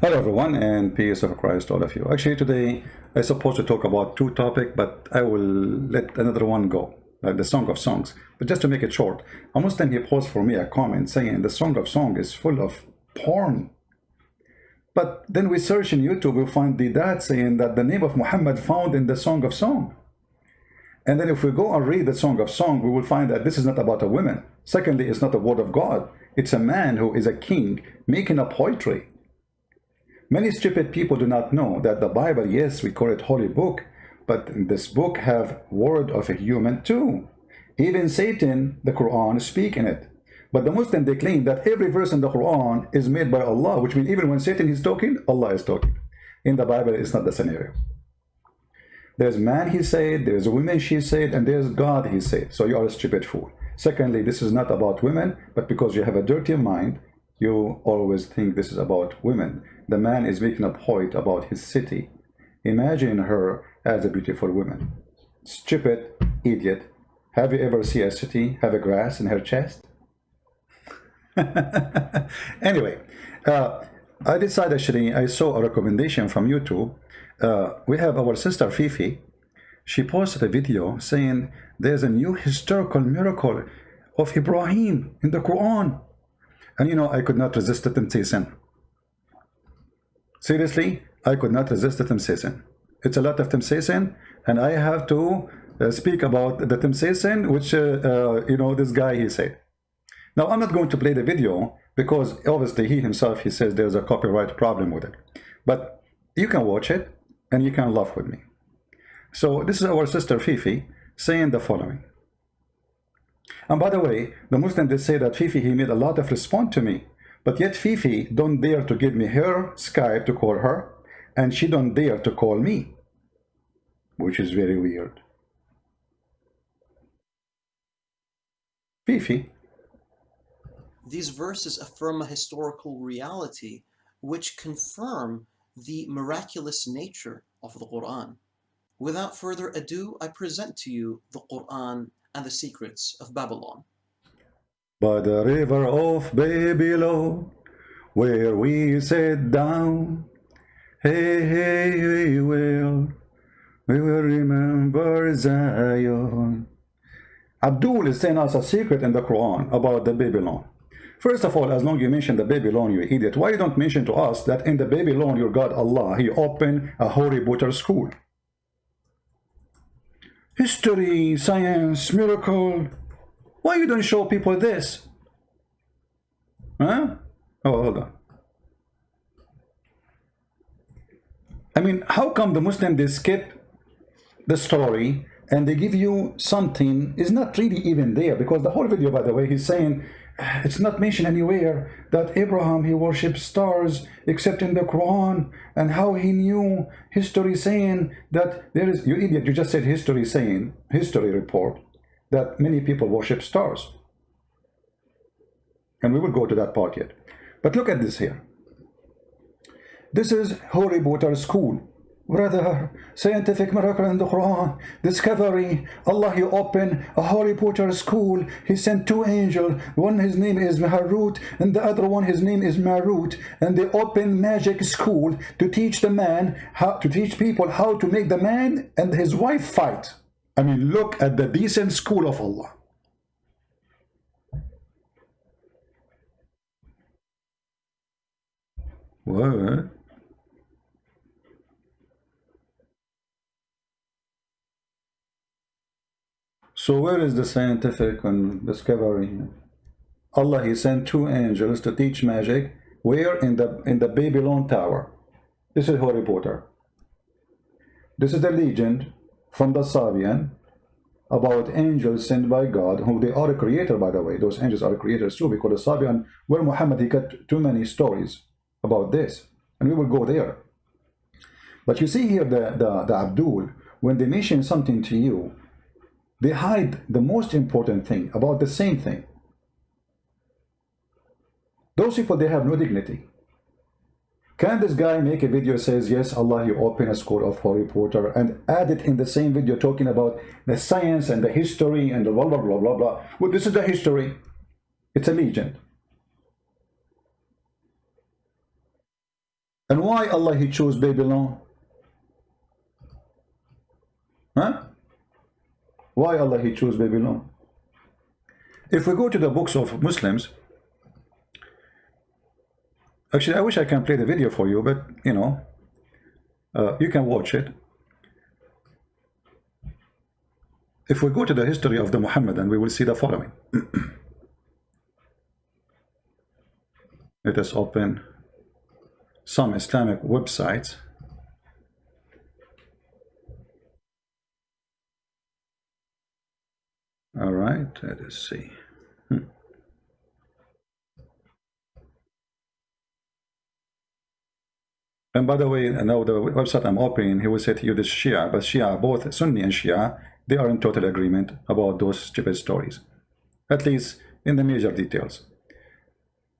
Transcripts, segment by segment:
Hello everyone, and peace of Christ all of you. Actually today I supposed to talk about two topics, but I will let another one go, like the Song of Songs. But just to make it short, a Muslim he posed for me a comment saying the Song of Song is full of porn. But then we search in YouTube, we find the dad saying that the name of Muhammad found in the Song of Song. And then if we go and read the Song of Song, we will find that this is not about a woman. Secondly, it's not a word of God. It's a man who is a king making a poetry. Many stupid people do not know that the Bible, yes, we call it holy book, but this book have word of a human too. Even Satan, the Quran, speak in it. But the Muslim, they claim that every verse in the Quran is made by Allah, which means even when Satan is talking, Allah is talking. In the Bible, it's not the scenario. There's man, he said, there's a woman, she said, and there's God, he said. So you are a stupid fool. Secondly, this is not about women, but because you have a dirty mind, you always think this is about women. The man is making a point about his city. Imagine her as a beautiful woman. Stupid idiot. Have you ever seen a city have a grass in her chest? Anyway, I decided actually, I saw a recommendation from YouTube. We have our sister Fifi. She posted a video saying there's a new historical miracle of Ibrahim in the Quran. And you know, I could not resist the temptation. Seriously, I could not resist the temptation. It's a lot of temptation, and I have to speak about the temptation, which, you know, this guy, he said. Now, I'm not going to play the video because obviously he himself, he says there's a copyright problem with it. But you can watch it and you can laugh with me. So this is our sister Fifi saying the following. And by the way, the Muslims, they say that Fifi, he made a lot of response to me. But yet Fifi don't dare to give me her Skype to call her. And she don't dare to call me. Which is very weird. Fifi. These verses affirm a historical reality which confirm the miraculous nature of the Quran. Without further ado, I present to you the Quran and the secrets of Babylon. By the river of Babylon, where we sat down, hey, we will remember Zion. Abdul is telling us a secret in the Quran about the Babylon. First of all, as long as you mention the Babylon, you idiot, why you don't mention to us that in the Babylon, your God Allah, he opened a Harry Potter school? History, science, miracle. Why you don't show people this? Huh? Oh, hold on. I mean, how come the Muslim, they skip the story and they give you something is not really even there? Because the whole video, by the way, he's saying it's not mentioned anywhere that Abraham, he worshipped stars except in the Quran, and how he knew history saying that there is, you idiot, you just said history saying, history report, that many people worship stars. And we will go to that part yet. But look at this here. This is Harry Potter school. Brother, scientific miracle in the Quran, discovery, Allah, he opened a Harry Potter school. He sent two angels. One, his name is Harut, and the other one, his name is Marut. And they opened magic school to teach the man, how to teach people how to make the man and his wife fight. I mean, look at the decent school of Allah. What? So where is the scientific and discovery? Allah, he sent two angels to teach magic. Where? In the Babylon Tower. This is Harry Potter. This is the legend from the Sabian about angels sent by God, who they are a creator, by the way. Those angels are creators too, because the Sabian, where Muhammad, he got too many stories about this, and we will go there. But you see here the Abdul, when they mention something to you, they hide the most important thing about the same thing. Those people, they have no dignity. Can this guy make a video says, yes, Allah, you open a school of Harry Potter, and add it in the same video talking about the science and the history and the blah, blah, blah, blah, blah. Well, this is the history. It's a legend. And why Allah He chose Babylon? Huh? Why Allah He chose Babylon? If we go to the books of Muslims, actually I wish I can play the video for you, but you know, you can watch it. If we go to the history of the Muhammadan, we will see the following. Let us open some Islamic websites. All right, let us see. And by the way, now the website I'm opening, he will say to you this Shia, but Shia, both Sunni and Shia, they are in total agreement about those stupid stories, at least in the major details.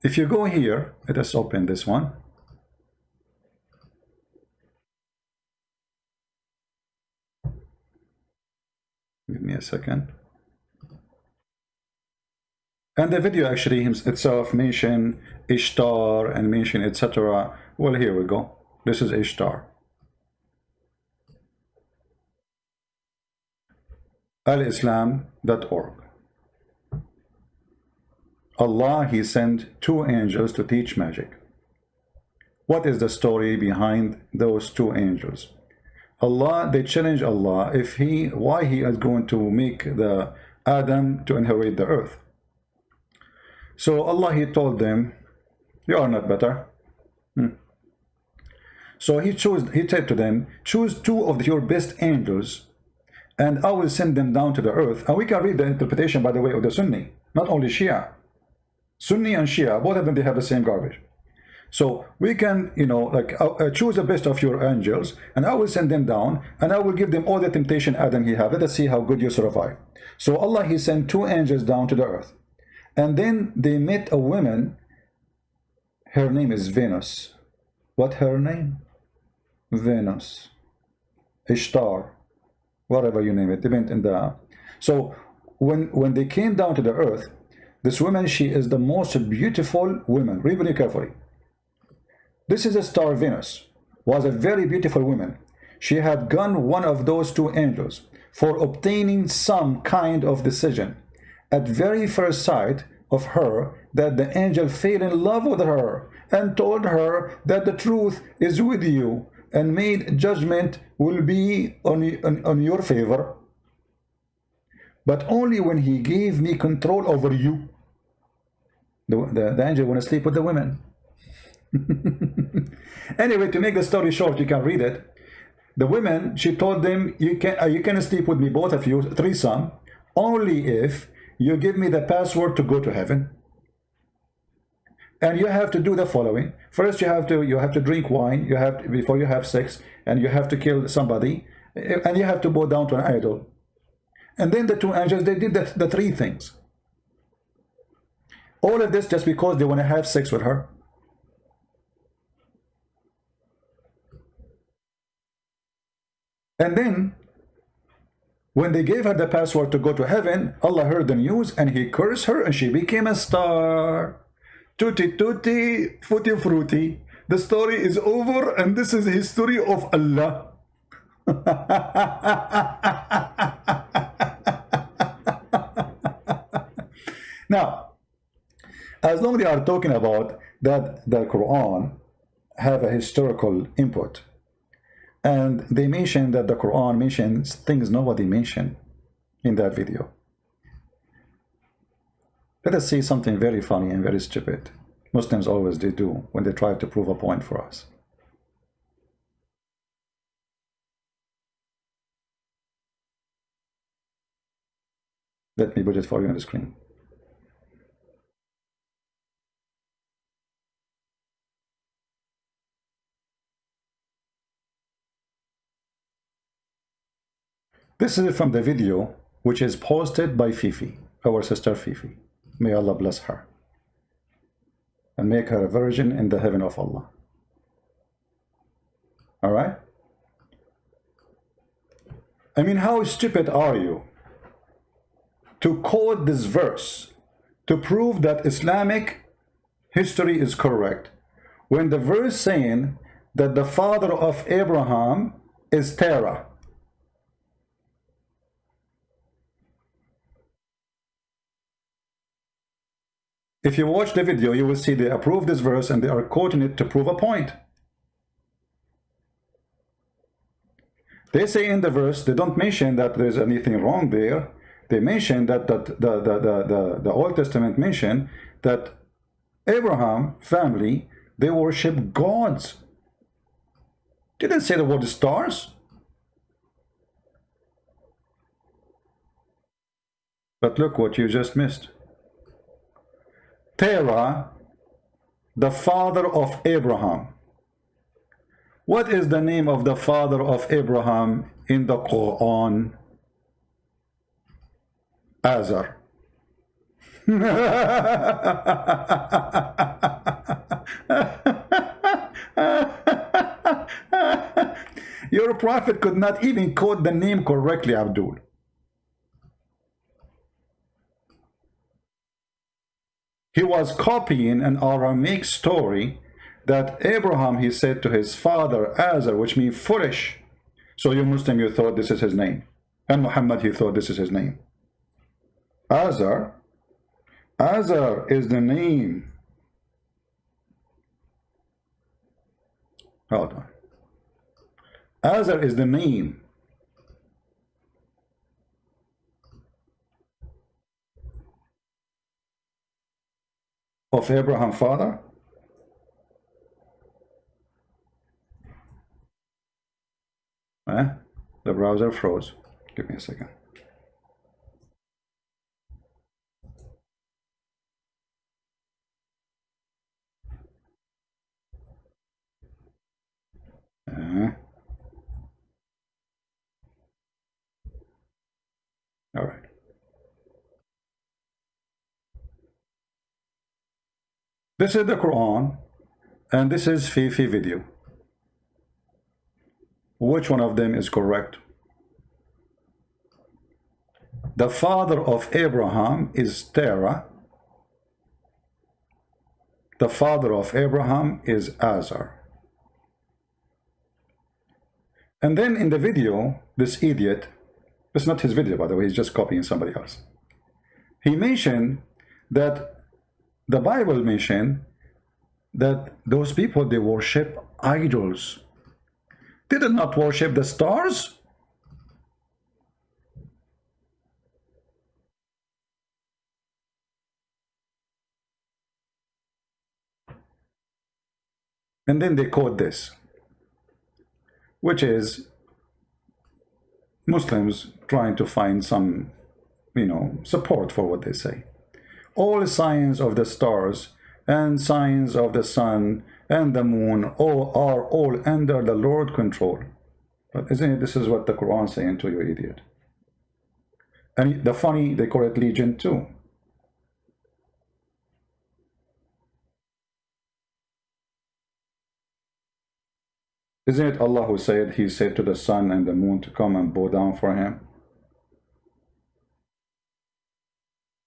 If you go here, let us open this one. Give me a second. And the video actually itself mention Ishtar and mention etc. Well, here we go. This is Ishtar. alislam.org. Allah, He sent 2 angels to teach magic. What is the story behind those 2 angels? Allah, they challenge Allah why He is going to make the Adam to inherit the earth. So Allah, He told them, you are not better. So He said to them, choose 2 of your best angels and I will send them down to the earth. And we can read the interpretation, by the way, of the Sunni, not only Shia. Sunni and Shia, both of them, they have the same garbage. So we can, you know, like choose the best of your angels and I will send them down and I will give them all the temptation Adam he had. Let us see how good you survive. So Allah, He sent 2 angels down to the earth. And then they met a woman. Her name is Venus. What her name? Venus. Ishtar. Whatever you name it. They went in the... So when they came down to the earth, this woman, she is the most beautiful woman. Read very carefully. This is a star. Venus was a very beautiful woman. She had gone one of those 2 angels for obtaining some kind of decision. At very first sight of her, that the angel fell in love with her and told her that the truth is with you and made judgment will be on your favor, but only when he gave me control over you. The angel want to sleep with the women. Anyway, to make the story short, you can read it. The women, she told them, you can sleep with me, both of you, threesome, only if you give me the password to go to heaven. And you have to do the following. First, you have to drink wine. Before you have sex, and you have to kill somebody, and you have to bow down to an idol. And then the 2 angels, they did the 3 things. All of this just because they want to have sex with her. And then, when they gave her the password to go to heaven, Allah heard the news and He cursed her and she became a star. Tutti tutti, frutti frutti. The story is over and this is the history of Allah. Now, as long as they are talking about that the Quran have a historical input, and they mention that the Quran mentions things nobody mentioned in that video. Let us see something very funny and very stupid. Muslims always do when they try to prove a point for us. Let me put it for you on the screen. This is from the video which is posted by Fifi, our sister Fifi. May Allah bless her and make her a virgin in the heaven of Allah. All right? I mean, how stupid are you to quote this verse to prove that Islamic history is correct when the verse saying that the father of Abraham is Terah. If you watch the video, you will see they approve this verse and they are quoting it to prove a point. They say in the verse, they don't mention that there's anything wrong there. They mention that the Old Testament mention that Abraham family, they worship gods. Didn't say the word stars. But look what you just missed. Terah, the father of Abraham. What is the name of the father of Abraham in the Quran? Azar. Your prophet could not even quote the name correctly, Abdul. He was copying an Aramaic story that Abraham, he said to his father Azar, which means foolish. So you Muslim, you thought this is his name. And Muhammad, he thought this is his name. Azar is the name. Hold on. Azar is the name of Abraham's father. The browser froze. Give me a second. All right. This is the Quran, and this is Fifi video. Which one of them is correct? The father of Abraham is Terah. The father of Abraham is Azar. And then in the video, this idiot, it's not his video, by the way, he's just copying somebody else. He mentioned that the Bible mentioned that those people, they worship idols. They did not worship the stars. And then they quote this, which is Muslims trying to find some, support for what they say. All signs of the stars and signs of the sun and the moon are all under the Lord's control. But isn't it, this is what the Quran is saying to you, idiot. And the funny, they call it Legion too. Isn't it Allah who said, he said to the sun and the moon to come and bow down for him?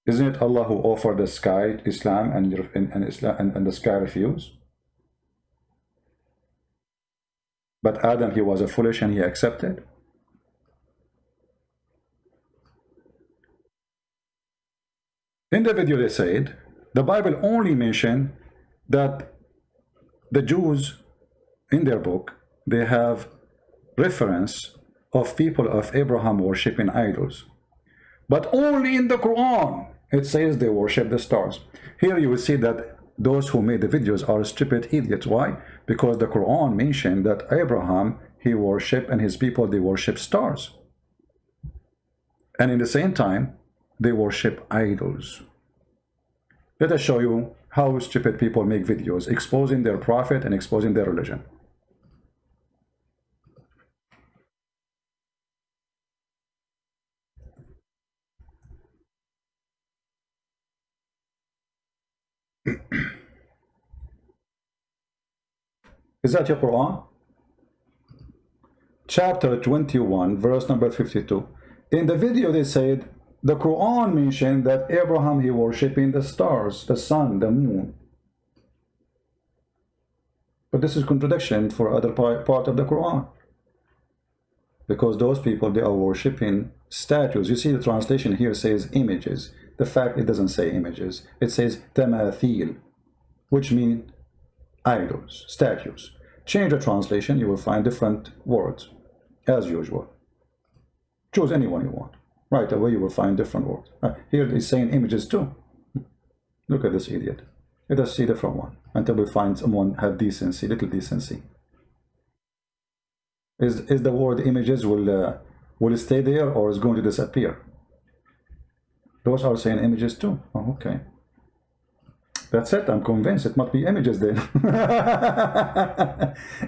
Isn't it Allah who offered the sky Islam and the sky refused? But Adam, he was a foolish and he accepted. In the video they said, the Bible only mentioned that the Jews in their book, they have reference of people of Abraham worshiping idols. But only in the Quran, it says they worship the stars. Here you will see that those who made the videos are stupid idiots. Why? Because the Quran mentioned that Abraham, he worshiped, and his people, they worship stars. And in the same time, they worship idols. Let us show you how stupid people make videos, exposing their prophet and exposing their religion. Is that your Quran? Chapter 21, verse number 52. In the video they said, the Quran mentioned that Abraham, he worshipping the stars, the sun, the moon. But this is contradiction for other part of the Quran. Because those people, they are worshipping statues. You see the translation here says images. The fact it doesn't say images. It says tamathil, which mean idols, statues. Change the translation, you will find different words, as usual. Choose any one you want. Right away you will find different words. Here it's saying images too. Look at this idiot. Let us see different one until we find someone have decency, little decency. Is the word images will stay there or is going to disappear? Those are saying images too. Oh, okay. That's it. I'm convinced it must be images then.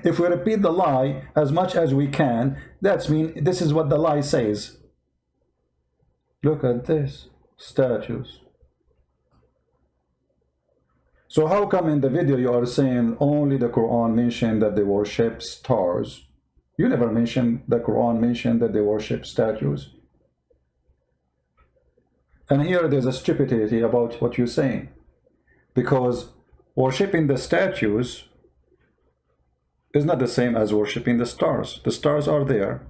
If we repeat the lie as much as we can, that's mean this is what the lie says. Look at this. Statues. So how come in the video you are saying only the Quran mentioned that they worship stars? You never mentioned the Quran mentioned that they worship statues. And here there's a stupidity about what you're saying. Because worshipping the statues is not the same as worshipping the stars. The stars are there.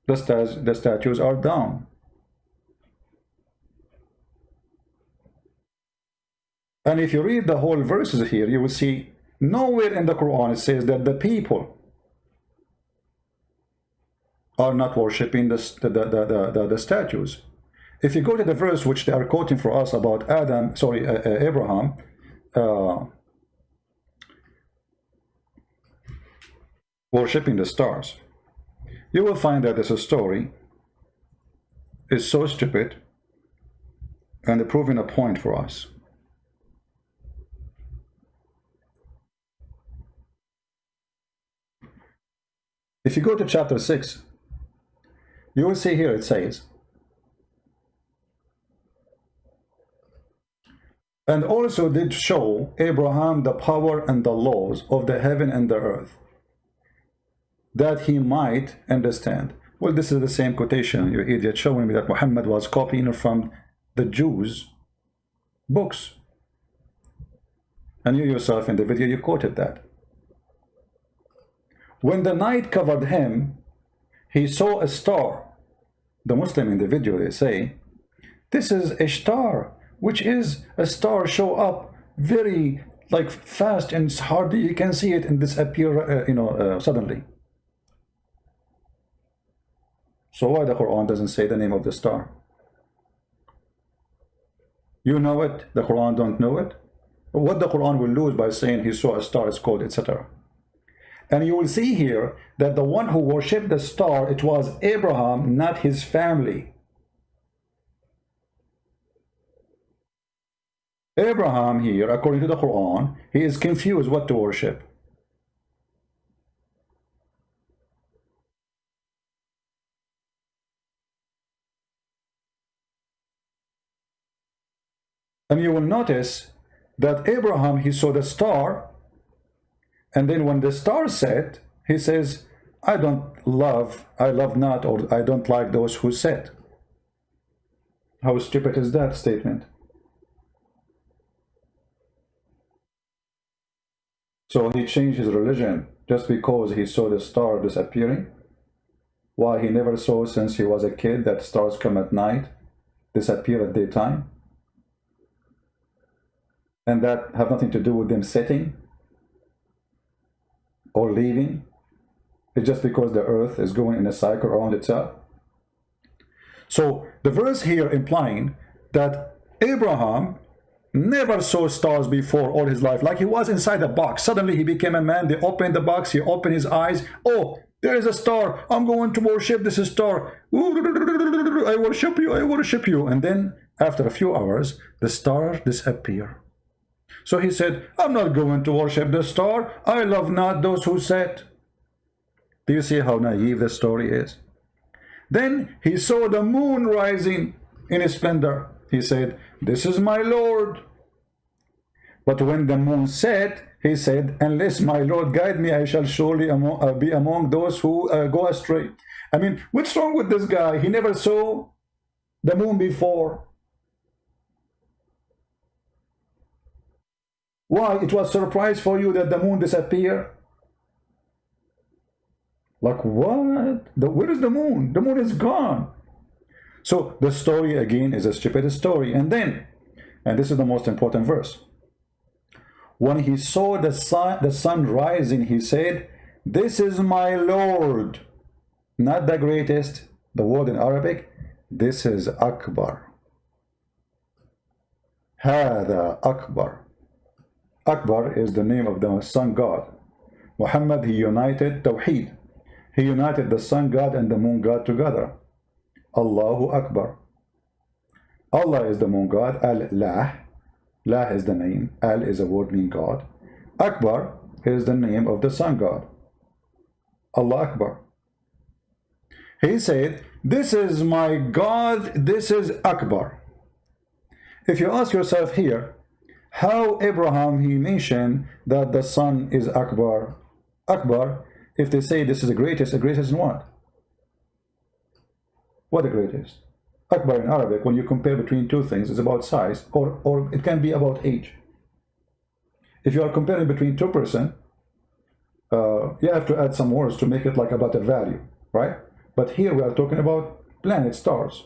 The statues are down. And if you read the whole verses here, you will see nowhere in the Quran it says that the people are not worshipping the statues. If you go to the verse which they are quoting for us about Abraham, worshipping the stars, you will find that this story is so stupid and proving a point for us. If you go to chapter 6, you will see here it says, and also did show Abraham the power and the laws of the heaven and the earth, that he might understand. Well, this is the same quotation, you idiot, showing me that Muhammad was copying from the Jews' books. And you yourself in the video, you quoted that. When the night covered him, he saw a star. The Muslim in the video, they say, this is Ishtar, which is a star show up very like fast and hardly you can see it and disappear, suddenly. So why the Quran doesn't say the name of the star? You know it, the Quran don't know it. What the Quran will lose by saying he saw a star, it's called, etc. And you will see here that the one who worshipped the star, it was Abraham, not his family. Abraham here, according to the Quran, he is confused what to worship. And you will notice that Abraham, he saw the star, and then when the star set, he says, I love not, or I don't like those who set. How stupid is that statement? So he changed his religion just because he saw the star disappearing? Why he never saw since he was a kid that stars come at night, disappear at daytime? And that have nothing to do with them setting or leaving. It's just because the earth is going in a cycle around itself. So the verse here implying that Abraham never saw stars before all his life, like he was inside a box. Suddenly he became a man, they opened the box, he opened his eyes, oh, there is a star, I'm going to worship this star, I worship you, I worship you. And then after a few hours, the star disappeared. So he said, I'm not going to worship the star, I love not those who set. Do you see how naive the story is? Then he saw the moon rising in its splendor. He said, this is my Lord. But when the moon set, he said, unless my Lord guide me, I shall surely be among those who go astray. I mean, what's wrong with this guy? He never saw the moon before. Why? It was surprise for you that the moon disappeared? Like what? Where is the moon? The moon is gone. So the story again is a stupid story. And then, and this is the most important verse, when he saw the sun rising, he said, this is my Lord. Not the greatest, the word in Arabic, this is Akbar. Hada Akbar. Akbar is the name of the sun god. Muhammad, he united Tawheed. He united the sun god and the moon god together. Allahu Akbar. Allah is the moon god. Al-Lah. Lah is the name. Al is a word meaning God. Akbar is the name of the sun god. Allah Akbar. He said, this is my God, this is Akbar. If you ask yourself here, how Abraham, he mentioned that the sun is Akbar. Akbar, if they say this is the greatest in what? What the greatest? Akbar in Arabic, when you compare between two things, is about size, or it can be about age. If you are comparing between two persons, you have to add some words to make it like about a value, right? But here we are talking about planets, stars.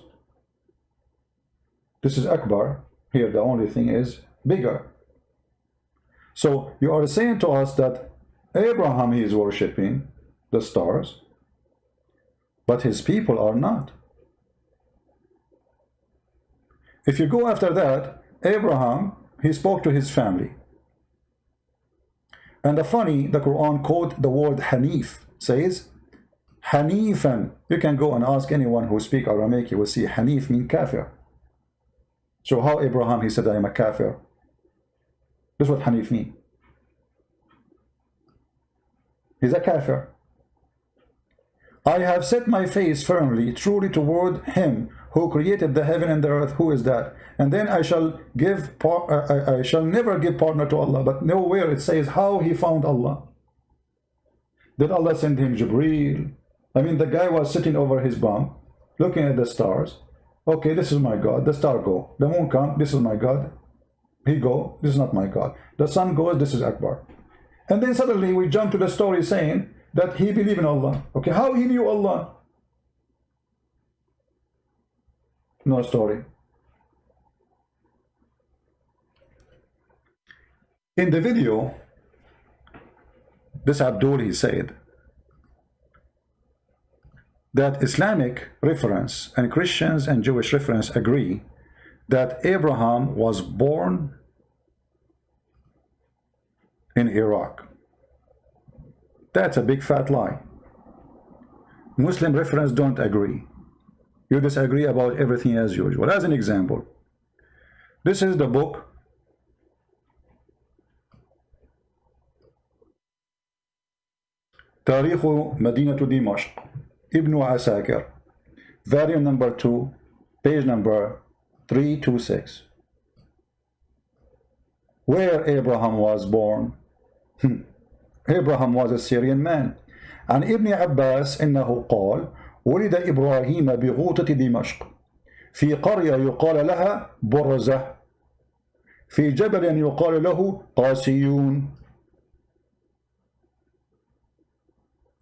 This is Akbar. Here the only thing is bigger. So you are saying to us that Abraham, he is worshipping the stars, but his people are not. If you go after that, Abraham, he spoke to his family. And the Quran quote the word Hanif, says, Hanifan. You can go and ask anyone who speaks Aramaic, you will see Hanif mean kafir. So how Abraham, he said, I am a kafir? This is what Hanif mean. He's a kafir. I have set my face firmly, truly toward him who created the heaven and the earth. Who is that? And then I shall never give partner to Allah. But nowhere it says how he found Allah. Did Allah send him Jibreel? I mean, the guy was sitting over his bunk, looking at the stars. Okay, this is my God. The star go. The moon come. This is my God. He go. This is not my God. The sun goes. This is Akbar. And then suddenly we jump to the story saying that he believed in Allah. Okay, how he knew Allah? No story. In the video, this Abdul, he said that Islamic reference and Christians and Jewish reference agree that Abraham was born in Iraq. That's a big fat lie. Muslim reference don't agree. You disagree about everything as usual. As an example, this is the book تاريخ مدينة دمشق Ibn Asakir, volume number 2, page number 326. Where Abraham was born? Abraham was a Syrian man. عن ابن عباس إنه قال ولد إبراهيم بغوطة دمشق في قرية يقال لها برزة في جبل يقال له قاسيون.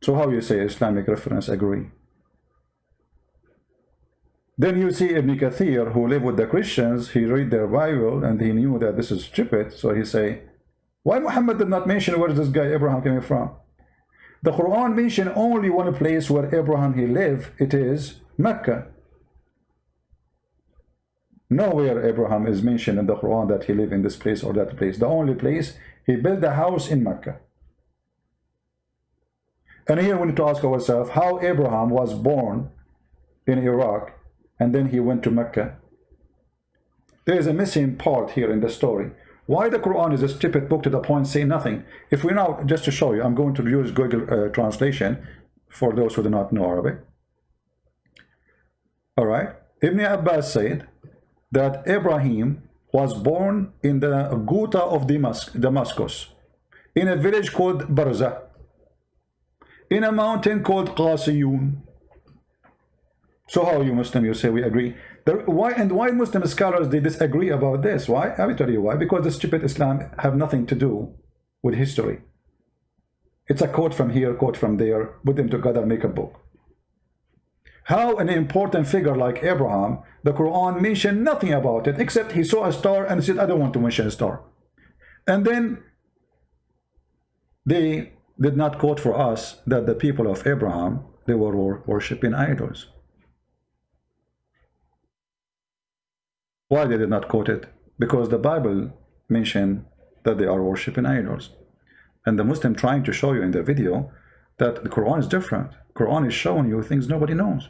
So how you say Islamic reference agree? Then you see Ibn Kathir, who lived with the Christians, he read their Bible and he knew that this is stupid. So he say, why Muhammad did not mention where is this guy Abraham coming from? The Quran mentioned only one place where Abraham he lived. It is Mecca. Nowhere Abraham is mentioned in the Quran that he lived in this place or that place. The only place, he built a house in Mecca. And here we need to ask ourselves how Abraham was born in Iraq and then he went to Mecca. There is a missing part here in the story. Why the Quran is a stupid book to the point say nothing? If we now, just to show you, I'm going to use Google translation for those who do not know Arabic. All right. Ibn Abbas said that Ibrahim was born in the Ghouta of Damascus, in a village called Barza, in a mountain called Qasiyun. So how you Muslim, you say we agree Why Muslim scholars they disagree about this? Why? I will tell you why. Because the stupid Islam have nothing to do with history. It's a quote from here, quote from there, put them together, make a book. How an important figure like Abraham, the Quran mentioned nothing about it except he saw a star and said, I don't want to mention a star. And then they did not quote for us that the people of Abraham, they were worshipping idols. Why they did not quote it? Because the Bible mentioned that they are worshipping idols. And the Muslim trying to show you in the video that the Quran is different. Quran is showing you things nobody knows.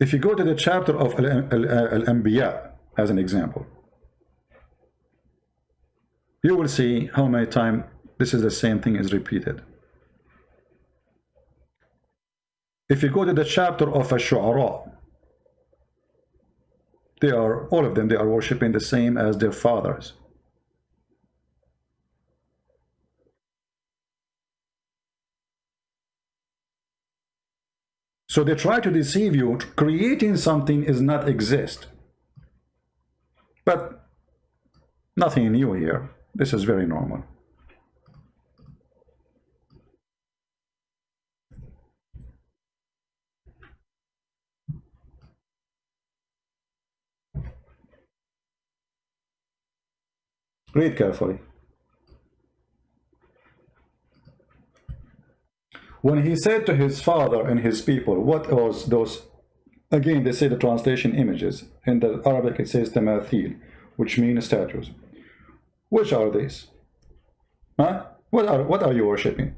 If you go to the chapter of Al-Anbiya as an example, you will see how many times this is the same thing is repeated. If you go to the chapter of Ash-Shu'ara, they are, all of them, they are worshipping the same as their fathers. So they try to deceive you, creating something is not exist. But nothing new here. This is very normal. Read carefully. When he said to his father and his people, what was those? Again, they say the translation images. In the Arabic, it says tamathil, which means statues. Which are these? Huh? What are you worshipping?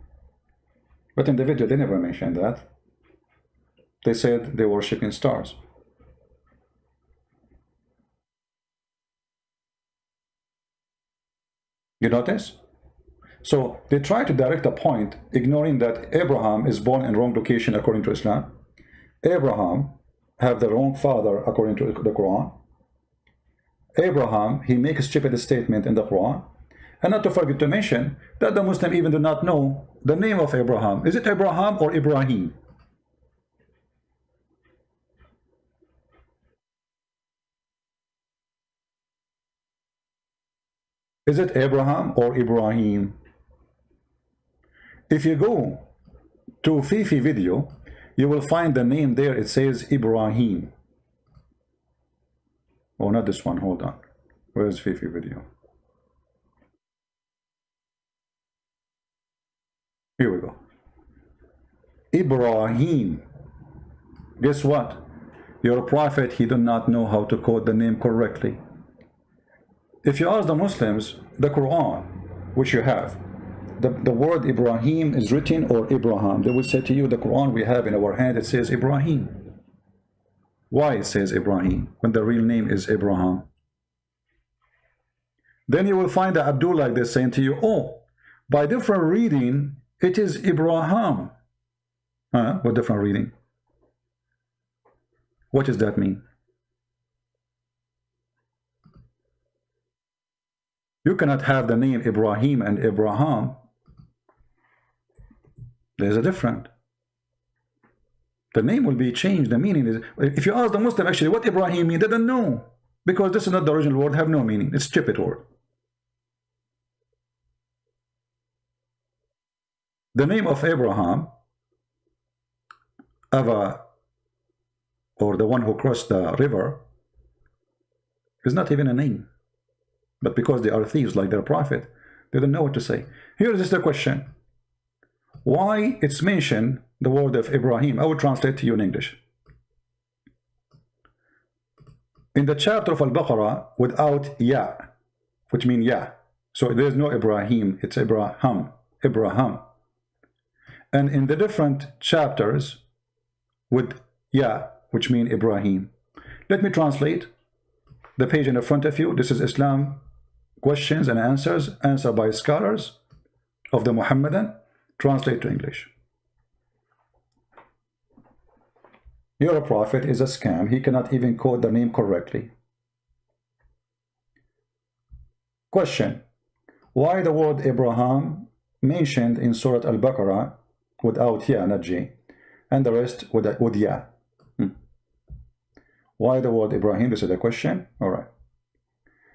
But in the video, they never mentioned that. They said they worshipping stars. You notice? So they try to direct a point, ignoring that Abraham is born in wrong location according to Islam. Abraham have the wrong father according to the Quran. Abraham, he makes a stupid statement in the Quran. And not to forget to mention that the Muslim even do not know the name of Abraham. Is it Abraham or Ibrahim? Is it Abraham or Ibrahim? If you go to Fifi video, you will find the name there. It says Ibrahim. Oh, not this one. Hold on. Where's Fifi video? Here we go. Ibrahim. Guess what? Your prophet, he did not know how to quote the name correctly. If you ask the Muslims, the Quran, which you have, the word Ibrahim is written or Abraham, they will say to you, the Quran we have in our hand, it says Ibrahim. Why it says Ibrahim when the real name is Abraham? Then you will find the Abdul like this saying to you, oh, by different reading, it is Ibrahim. What different reading? What does that mean? You cannot have the name Ibrahim and Abraham. There's a difference. The name will be changed. The meaning is, if you ask the Muslim actually what Ibrahim means, they don't know. Because this is not the original word, have no meaning. It's a stupid word. The name of Abraham, Ava, or the one who crossed the river, is not even a name. But because they are thieves like their prophet, they don't know what to say. Here is the question. Why it's mentioned the word of Ibrahim? I will translate to you in English. In the chapter of Al-Baqarah, without Ya, which means Ya. So there is no Ibrahim, it's Ibrahim. Ibrahim. And in the different chapters with Ya, which means Ibrahim. Let me translate the page in the front of you. This is Islam questions and answers, answered by scholars of the Muhammadan. Translate to English. Your prophet is a scam. He cannot even quote the name correctly. Question. Why the word Ibrahim mentioned in Surah Al-Baqarah without ya, not J, and the rest with ya? Why the word Ibrahim? This is the question. All right.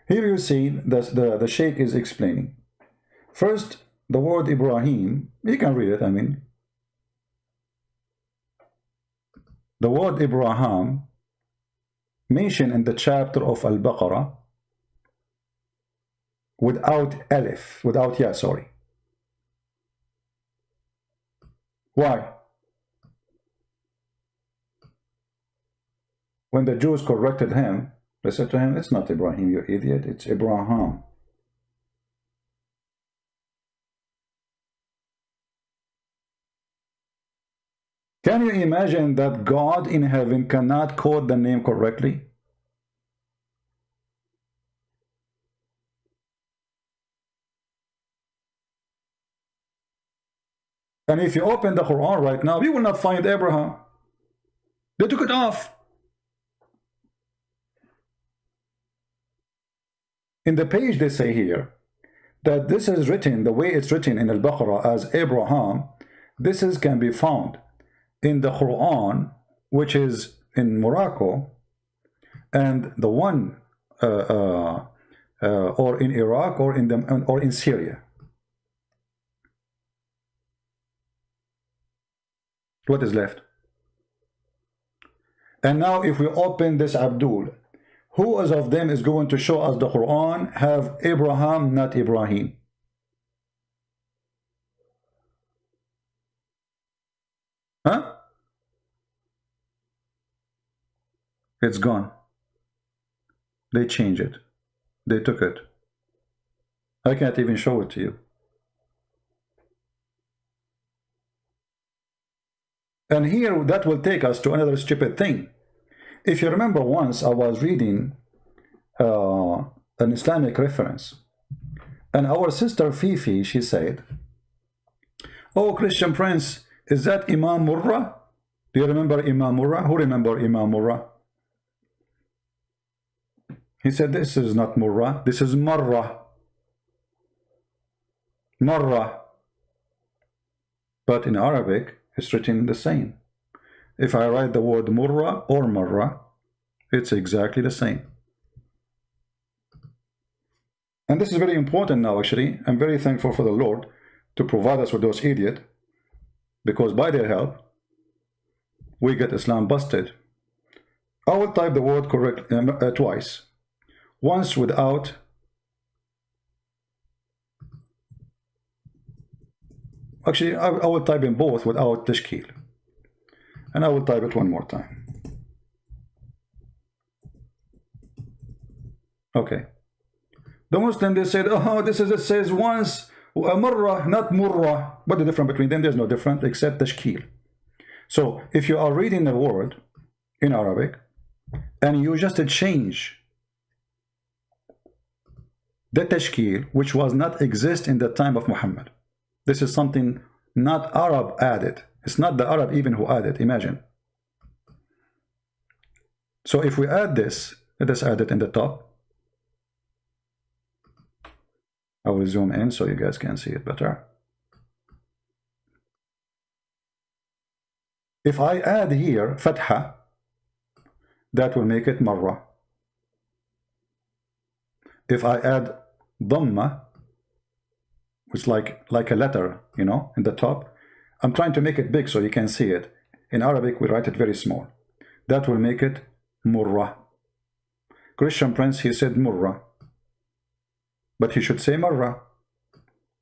Here you see the Sheikh is explaining. First, the word Ibrahim, you can read it, I mean. The word Ibrahim mentioned in the chapter of Al-Baqarah without alif, without ya, sorry. Why? When the Jews corrected him, they said to him, it's not Ibrahim, you idiot, it's Ibrahim. Can you imagine that God in heaven cannot quote the name correctly? And if you open the Quran right now, you will not find Abraham. They took it off. In the page they say here that this is written, the way it's written in Al-Baqarah as Abraham, this can be found in the Quran, which is in Morocco, and the one or in Iraq or in Syria. What is left? And now if we open this Abdul, who of them is going to show us the Quran have Abraham, not Ibrahim? Huh? It's gone. They changed it. They took it. I can't even show it to you. And here, that will take us to another stupid thing. If you remember, once I was reading an Islamic reference, and our sister Fifi, she said, oh, Christian Prince, is that Imam Murrah? Do you remember Imam Murrah? Who remember Imam Murrah? He said, this is not Murrah, this is Marrah. Marrah. But in Arabic, it's written the same. If I write the word Murrah or Marrah, it's exactly the same. And this is very important now, actually. I'm very thankful for the Lord to provide us with those idiots, because by their help, we get Islam busted. I will type the word correct twice. Once without, actually I will type in both without tashkil, and I will type it one more time. Okay. The Muslim, they said, oh, this is, it says once marrah, not murrah. What the difference between them? There's no difference except tashkil. So if you are reading a word in Arabic and you just change the tashkil, which was not exist in the time of Muhammad. This is something not Arab added. It's not the Arab even who added, imagine. So if we add this, let us add it in the top. I will zoom in so you guys can see it better. If I add here Fatha, that will make it Marra. If I add Dhamma, which like a letter, you know, in the top, I'm trying to make it big so you can see it. In Arabic, we write it very small. That will make it Murra. Christian Prince, he said Murra, but he should say Marra.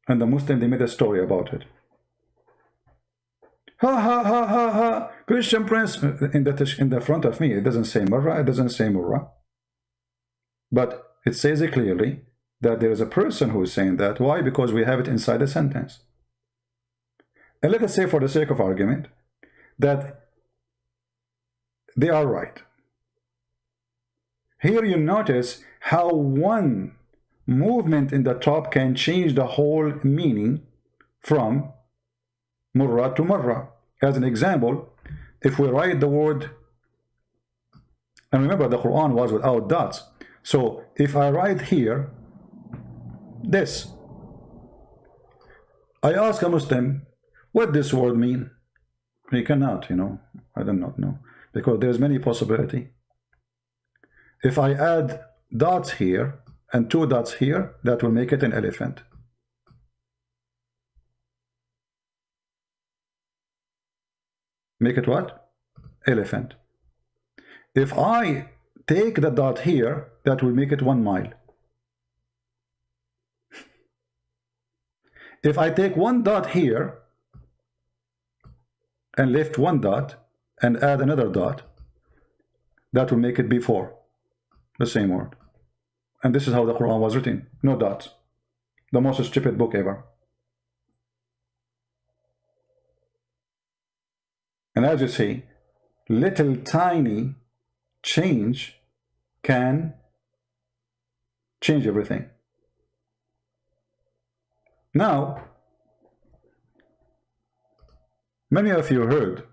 And the Muslim, they made a story about it. Ha ha ha ha ha! Christian Prince, in the front of me, it doesn't say Marra, it doesn't say Murra. But it says it clearly that there is a person who is saying that. Why? Because we have it inside a sentence. And let us say, for the sake of argument, that they are right. Here you notice how one movement in the top can change the whole meaning from Murra to Marra. As an example, if we write the word, and remember the Quran was without dots, so if I write here this. I ask a Muslim, what this word mean? He cannot, I do not know, because there's many possibility. If I add dots here and 2 dots here, that will make it an elephant. Make it what? Elephant. If I take the dot here, that will make it 1 mile. If I take 1 dot here and lift 1 dot and add another dot, that will make it be 4. The same word. And this is how the Quran was written. No dots. The most stupid book ever. And as you see, little tiny change can change everything. Now, many of you heard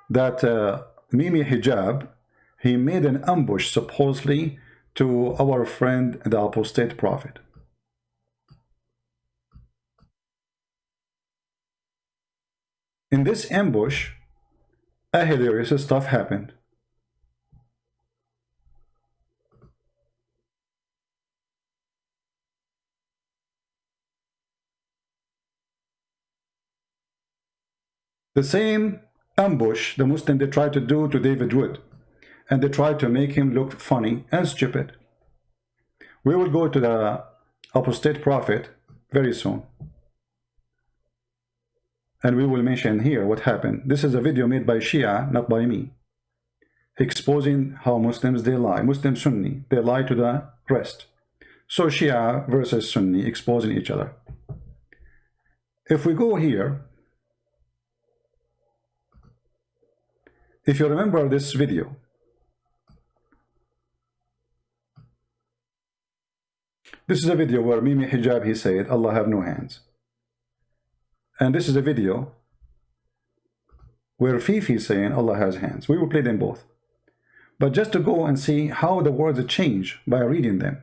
that Mimi Hijab, he made an ambush supposedly to our friend the apostate prophet. In this ambush, a hilarious stuff happened. The same ambush the Muslims they tried to do to David Wood, and they tried to make him look funny and stupid. We will go to the apostate prophet very soon, and we will mention here what happened. This is a video made by Shia, not by me, exposing how Muslims they lie. Muslim Sunni, they lie to the rest. So Shia versus Sunni exposing each other. If we go here, if you remember this video, this is a video where Mimi Hijab, he said, Allah have no hands. And this is a video where Fifi is saying Allah has hands. We will play them both. But just to go and see how the words change by reading them.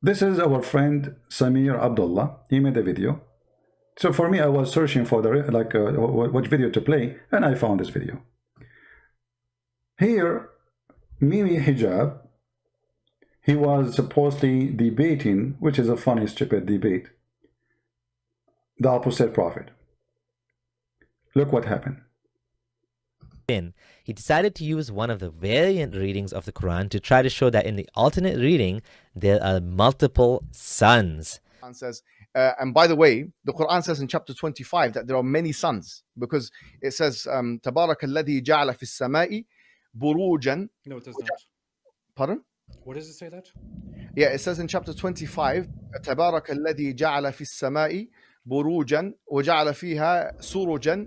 This is our friend Samir Abdullah. He made a video. So for me, I was searching for the what video to play, and I found this video. Here, Mimi Hijab, he was supposedly debating, which is a funny, stupid debate, the opposite prophet. Look what happened. He decided to use one of the variant readings of the Quran to try to show that in the alternate reading, there are multiple sons. Says, and by the way, the Quran says in chapter 25 that there are many sons, because it says, تَبَارَكَ الَّذِي جَعَلَ فِي السَّمَاءِ بُرُوجًا. No, it does not. Pardon? What does it say that? Yeah, it says in chapter 25, تَبَارَكَ الَّذِي جَعَلَ فِي السَّمَاءِ بُرُوجًا وَجَعَلَ فِيهَا سُرُجًا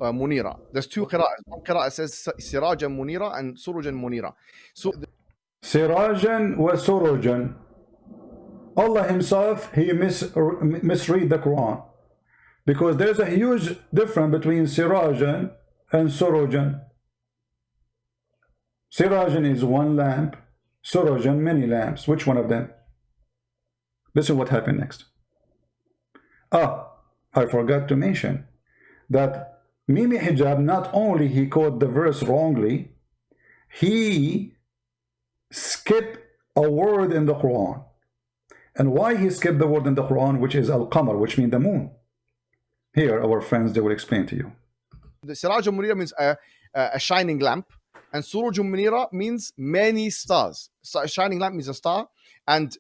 منيرة. There's 2 qira'ahs. One qira'ah says سِرَاجًا منيرة and سُرُجًا منيرة. So, Sirajan wa Surujan. Allah himself, he misread the Quran, because there's a huge difference between Sirajan and Surujan. Sirajan is 1 lamp, Surujan many lamps. Which one of them? Listen what happened next. I forgot to mention that Mimi Hijab, not only he quoted the verse wrongly, he skipped a word in the Quran. And why he skipped the word in the Quran, which is Al-Qamar, which means the moon. Here, our friends, they will explain to you. the Siraj al-Munira means a shining lamp, and Suruj al-Munira means many stars. So a shining lamp means a star, and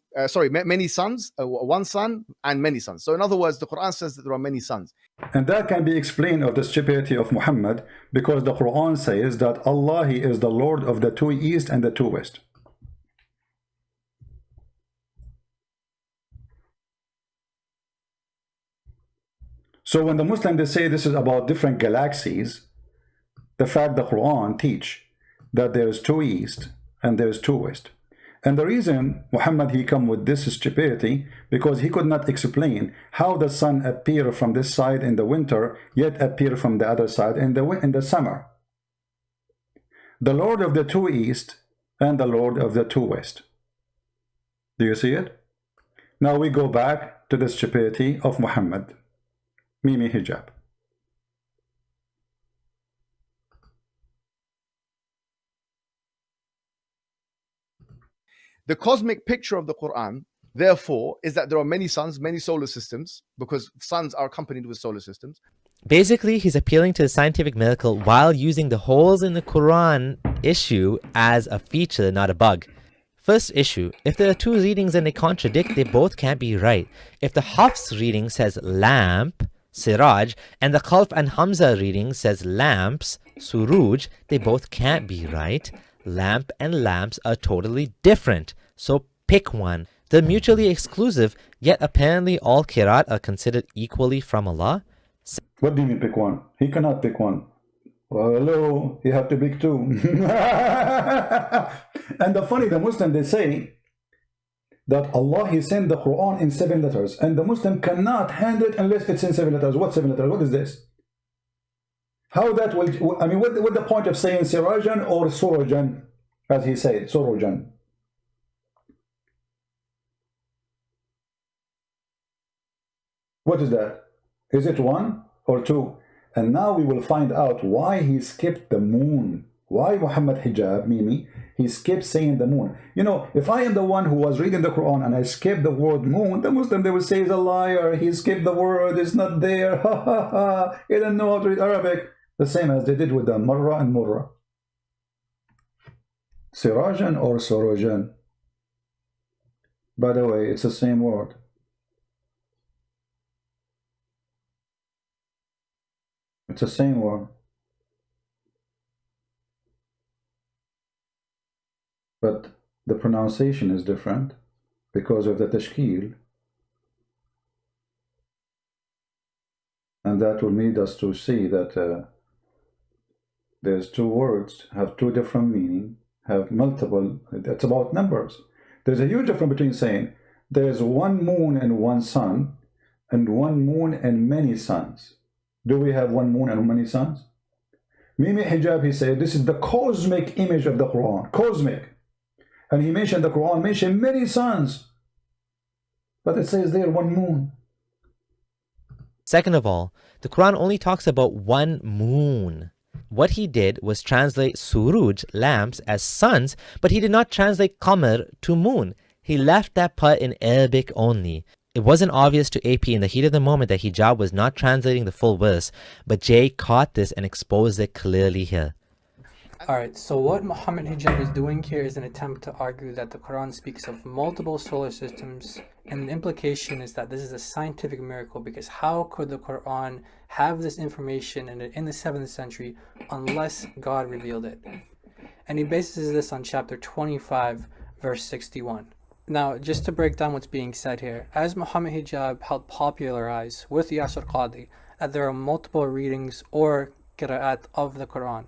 many suns, 1 sun and many suns. So in other words, the Quran says that there are many suns. And that can be explained of the stupidity of Muhammad, because the Quran says that Allah, he is the Lord of the 2 east and the 2 west. So when the Muslims, they say this is about different galaxies, the fact the Quran teach that there is 2 east and there is 2 west. And the reason Muhammad, he come with this stupidity, because he could not explain how the sun appear from this side in the winter, yet appear from the other side in the summer. The Lord of the 2 east and the Lord of the two West. Do you see it? Now we go back to the stupidity of Muhammad. Mimi hijab. The cosmic picture of the Quran, therefore, is that there are many suns, many solar systems, because suns are accompanied with solar systems. Basically, he's appealing to the scientific miracle while using the holes in the Quran issue as a feature, not a bug. First issue, if there are two readings and they contradict, they both can't be right. If the Hafs reading says lamp, Siraj, and the Khalf and Hamza reading says lamps, Suruj, they both can't be right. Lamp and lamps are totally different, so pick one. They're mutually exclusive, yet apparently all Qiraat are considered equally from Allah. What do you mean pick one? He cannot pick one. Well, hello, you have to pick two. And the Muslim, they say that Allah, He sent the Quran in 7 letters, and the Muslim cannot handle it unless it's in 7 letters. What 7 letters? What is this? How that will, I mean, what the point of saying Sirajan or Surajan, as he said, Surajan? What is that? Is it 1 or 2? And now we will find out why he skipped the moon. Why Muhammad hijab, Mimi, he skipped saying the moon. You know, if I am the one who was reading the Quran and I skipped the word moon, the Muslim, they will say he's a liar. He skipped the word, it's not there. Ha ha ha. He didn't know how to read Arabic. The same as they did with the Marra and Murra. Sirajan or Sorojan? By the way, it's the same word. It's the same word. But the pronunciation is different because of the tashkil. And that will lead us to see that there's two words, have two different meaning, have multiple, it's about numbers. There's a huge difference between saying there's one moon and one sun, and one moon and many suns. Do we have one moon and many suns? Mimi Hijab, he said, this is the cosmic image of the Quran, cosmic. And he mentioned the Quran, mentioned many suns. But it says there one moon. Second of all, the Quran only talks about one moon. What he did was translate Suruj, lamps, as suns, but he did not translate Qamar to moon. He left that part in Arabic only. It wasn't obvious to AP in the heat of the moment that hijab was not translating the full verse, but Jay caught this and exposed it clearly here. Alright, so what Muhammad Hijab is doing here is an attempt to argue that the Quran speaks of multiple solar systems, and the implication is that this is a scientific miracle, because how could the Quran have this information in the 7th century unless God revealed it? And he bases this on chapter 25, verse 61. Now, just to break down what's being said here, as Muhammad Hijab helped popularize with Yasir Qadi that there are multiple readings or qira'at of the Quran.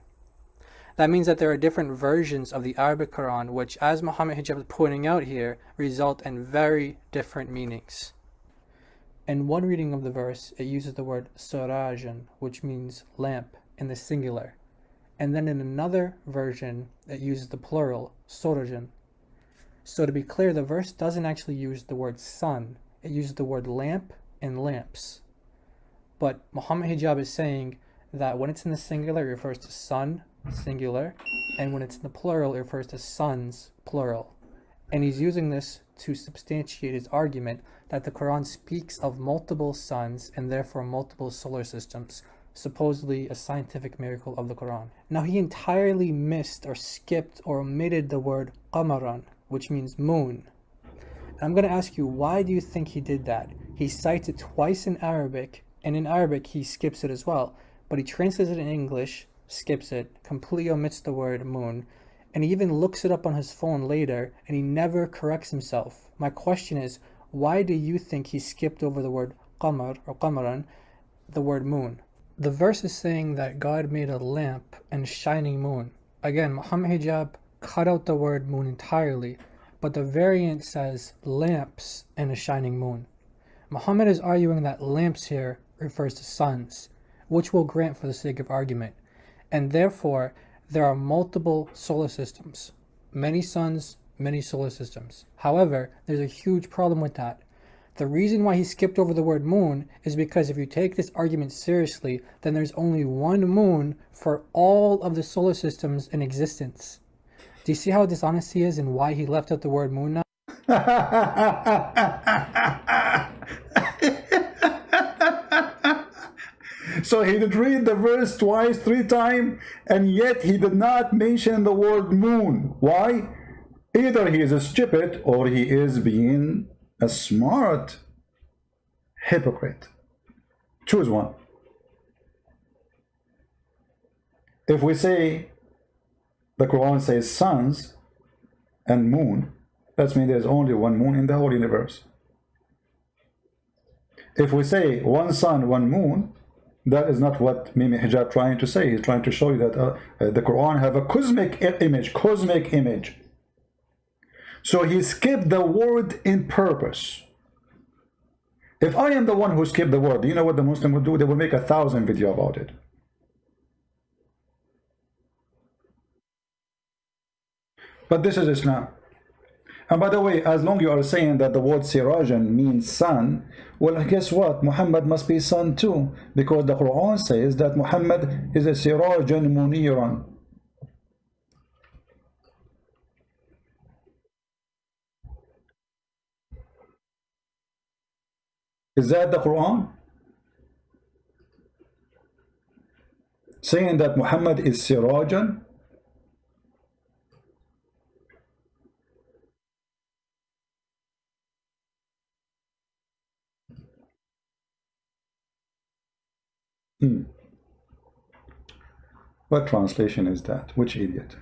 That means that there are different versions of the Arabic Quran, which, as Muhammad Hijab is pointing out here, result in very different meanings. In one reading of the verse, it uses the word sarajan, which means lamp, in the singular. And then in another version, it uses the plural, surajan. So to be clear, the verse doesn't actually use the word sun. It uses the word lamp and lamps. But Muhammad Hijab is saying that when it's in the singular, it refers to sun, singular, and when it's in the plural, it refers to suns, plural. And he's using this to substantiate his argument that the Quran speaks of multiple suns and therefore multiple solar systems, supposedly a scientific miracle of the Quran. Now, he entirely missed or skipped or omitted the word qamaran, which means moon. And I'm going to ask you, why do you think he did that? He cites it twice in Arabic, and in Arabic he skips it as well, but he translates it in English, skips it, completely omits the word moon, and he even looks it up on his phone later, and he never corrects himself. My question is, why do you think he skipped over the word qamar or qamaran, the word moon? The verse is saying that God made a lamp and a shining moon. Again, Muhammad Hijab cut out the word moon entirely, but the variant says lamps and a shining moon. Muhammad is arguing that lamps here refers to suns, which we'll grant for the sake of argument, and therefore there are multiple solar systems. many suns, many solar systems. However, there's a huge problem with that. The reason why he skipped over the word moon is because if you take this argument seriously, then there's only one moon for all of the solar systems in existence. Do you see how dishonest he is and why he left out the word moon now? So he did read the verse twice, 3 times, and yet he did not mention the word moon. Why? Either he is stupid or he is being a smart hypocrite. Choose one. If we say the Quran says suns and moon, that means there's only one moon in the whole universe. If we say one sun, one moon, that is not what Mimi Hijab trying to say. He's trying to show you that the Quran have a cosmic image. So he skipped the word in purpose. If I am the one who skipped the word, do you know what the Muslim would do? They will make 1,000 videos about it. But this is Islam. And by the way, as long as you are saying that the word Sirajan means sun, well, guess what? Muhammad must be sun too, because the Quran says that Muhammad is a Sirajan Muniran. Is that the Quran? Saying that Muhammad is Sirajan? What translation is that? Which idiot?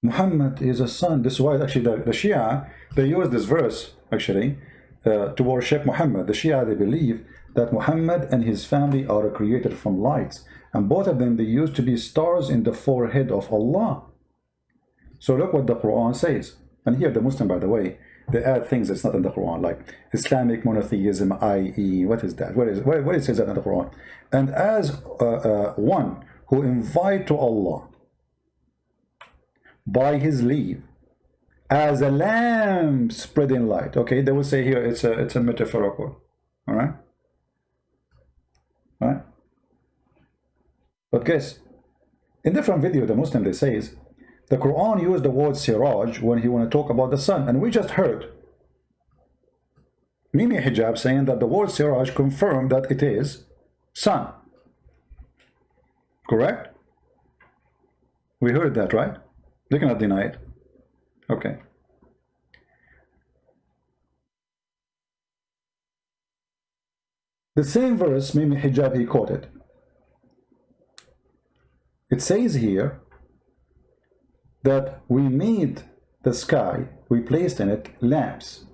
Muhammad is a son. This is why actually the Shia, they use this verse actually to worship Muhammad. The Shia, they believe that Muhammad and his family are created from lights, and both of them, they used to be stars in the forehead of Allah. So look what the Quran says. And here the Muslim, by the way, they add things that's not in the Quran, like Islamic monotheism, i.e., what is that? What it says that in the Quran? And as one who invite to Allah by his leave, as a lamp spreading light. Okay, they will say here it's a metaphorical. All right. But guess, in different video, the Muslim, they says the Quran used the word siraj when he want to talk about the sun, and we just heard Mimi Hijab saying that the word siraj confirmed that it is sun. Correct? We heard that, right? They cannot deny it. Okay. The same verse Mimi Hijab he quoted. It says here that we made the sky, we placed in it lamps.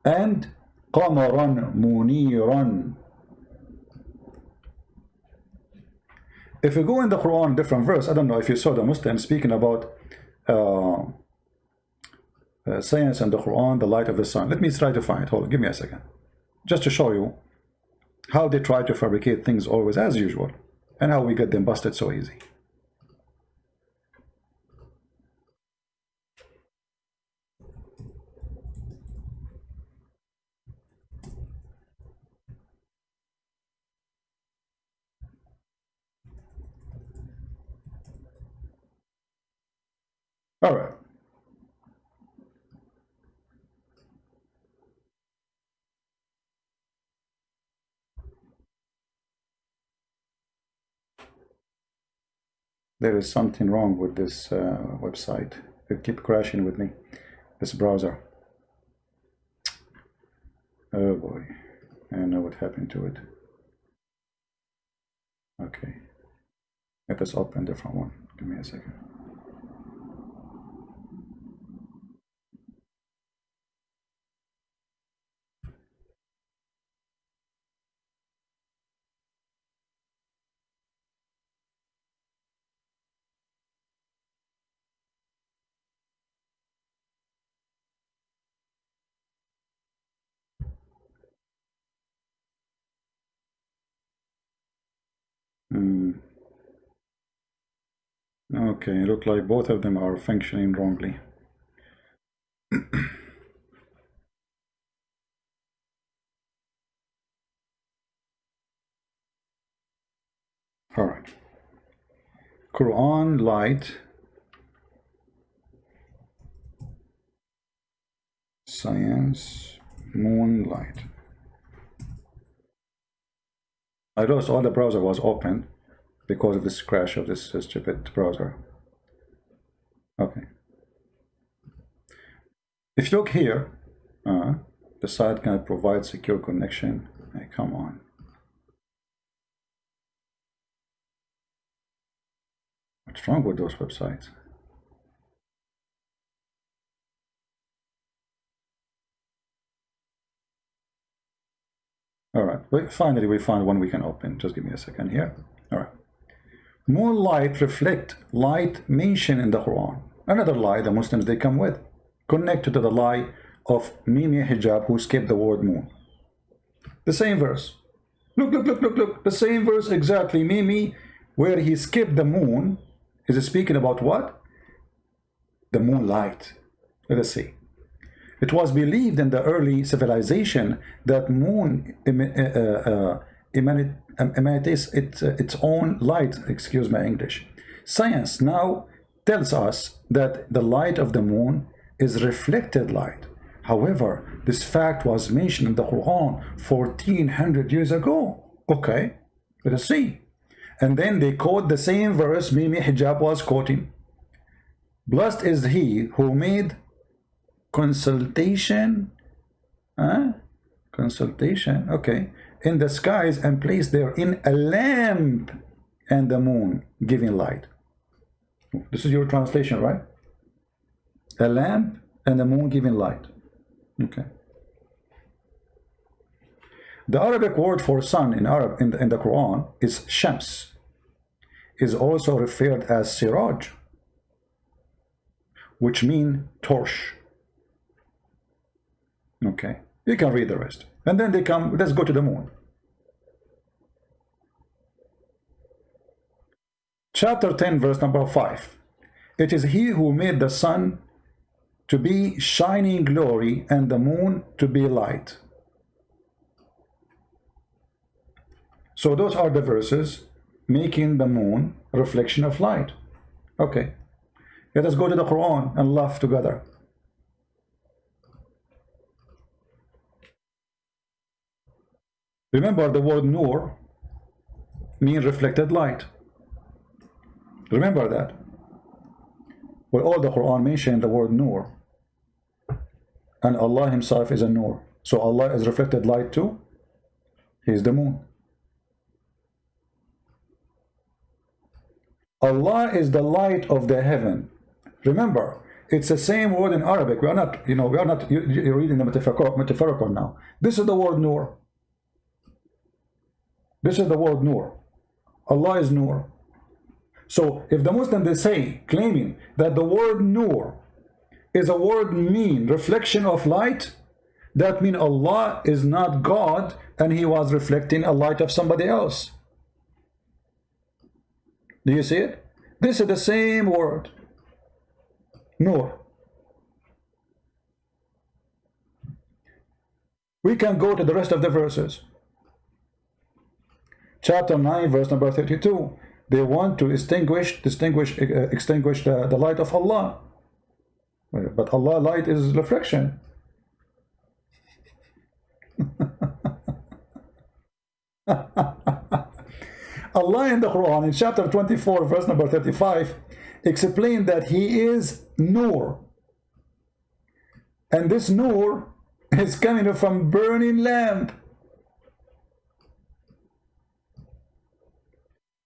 And قمرا منيرا. If you go in the Quran, different verse, I don't know if you saw the Muslims speaking about science and the Quran, the light of the sun. Let me try to find it. Hold on, give me a second. Just to show you how they try to fabricate things always as usual, and how we get them busted so easy. All right. There is something wrong with this website. It keeps crashing with me, this browser. Oh boy, I don't know what happened to it. Okay, let us open a different one. Give me a second. Okay, look like both of them are functioning wrongly. All right. Quran light, science, moonlight. I lost all the browser was open because of this crash of this stupid browser. Okay. If you look here, the site can provide secure connection. Hey, come on. What's wrong with those websites? All right, finally we found one we can open. Just give me a second here. All right. Moonlight reflect light mentioned in the Quran. Another lie the Muslims they come with, connected to the lie of Mimi Hijab who skipped the word moon. The same verse. Look. The same verse exactly. Mimi, where he skipped the moon, is speaking about what? The moonlight. Let us see. It was believed in the early civilization that moon emanates its own light. Excuse my English. Science now tells us that the light of the moon is reflected light. However, this fact was mentioned in the Quran 1400 years ago. Okay, let us see. And then they quote the same verse Mimi Hijab was quoting. Blessed is he who made consultation, okay, in the skies and placed therein a lamp and the moon giving light. This is your translation, right? A lamp and the moon giving light. Okay. The Arabic word for sun in the Quran is Shams, is also referred as Siraj, which mean torch. Okay, you can read the rest. And then they come, let's go to the moon. Chapter 10, verse number 5. It is he who made the sun to be shining glory and the moon to be light. So those are the verses making the moon a reflection of light. Okay, let us go to the Quran and laugh together. Remember the word Nur means reflected light. Remember that. Well, all the Quran mentioned the word Nur. And Allah himself is a Nur. So Allah is reflected light too. He is the moon. Allah is the light of the heaven. Remember, it's the same word in Arabic. We are not, you're reading the metaphorical now. This is the word Nur. This is the word Nur. Allah is Nur. So if the Muslim they say, claiming that the word Nur is a word mean reflection of light, that means Allah is not God and he was reflecting a light of somebody else. Do you see it? This is the same word, Nur. We can go to the rest of the verses. Chapter 9, verse number 32. They want to extinguish the light of Allah. But Allah light is reflection. Allah in the Quran, in chapter 24, verse number 35, explained that He is Nur. And this Nur is coming from burning lamp.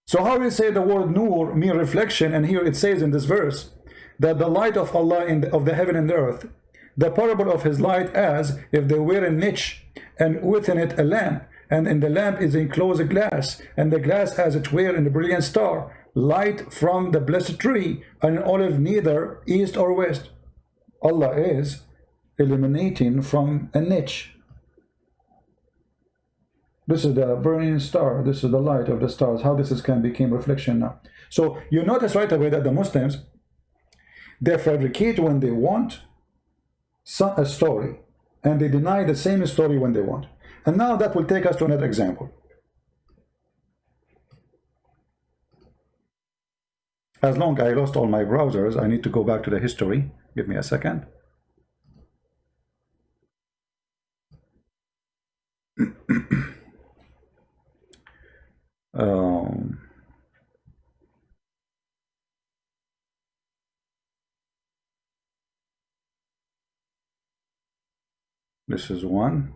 So how we say the word Nur mean reflection, and here it says in this verse that the light of Allah of the heaven and the earth, the parable of His light as if there were a niche and within it a lamp, and in the lamp is enclosed a glass, and the glass as it were in a brilliant star, light from the blessed tree, and an olive neither east or west. Allah is illuminating from a niche. This is the burning star. This is the light of the stars. How this is can become reflection now. So you notice right away that the Muslims, they fabricate when they want a story, and they deny the same story when they want. And now that will take us to another example. As long as I lost all my browsers, I need to go back to the history. Give me a second. This is one.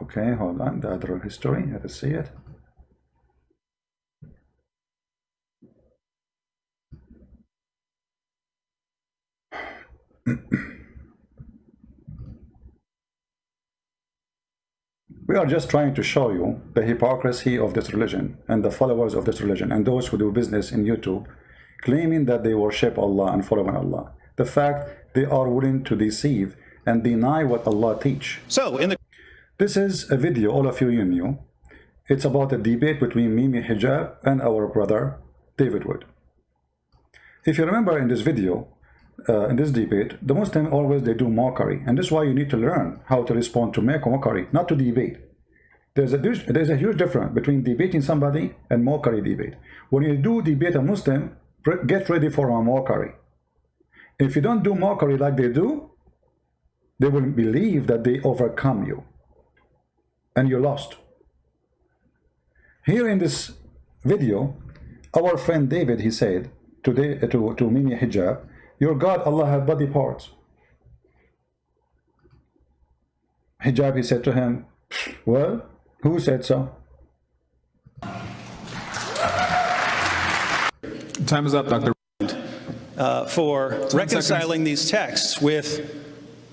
Okay, hold on. The other history. Let us see it. We are just trying to show you the hypocrisy of this religion and the followers of this religion and those who do business in YouTube claiming that they worship Allah and following Allah. The fact they are willing to deceive and deny what Allah teach. So This is a video all of you knew. It's about a debate between Mimi Hijab and our brother David Wood. If you remember in this video, in this debate, the Muslims always they do mockery, and this is why you need to learn how to respond to mockery, not to debate. There's a huge difference between debating somebody and mockery debate. When you do debate a Muslim, get ready for a mockery. If you don't do mockery like they do, they will believe that they overcome you, and you're lost. Here in this video, our friend David, he said today to Mimi Hijab, your God, Allah, have body parts. Hijab, he said to him, well, who said so? time is up, Dr. For reconciling these texts with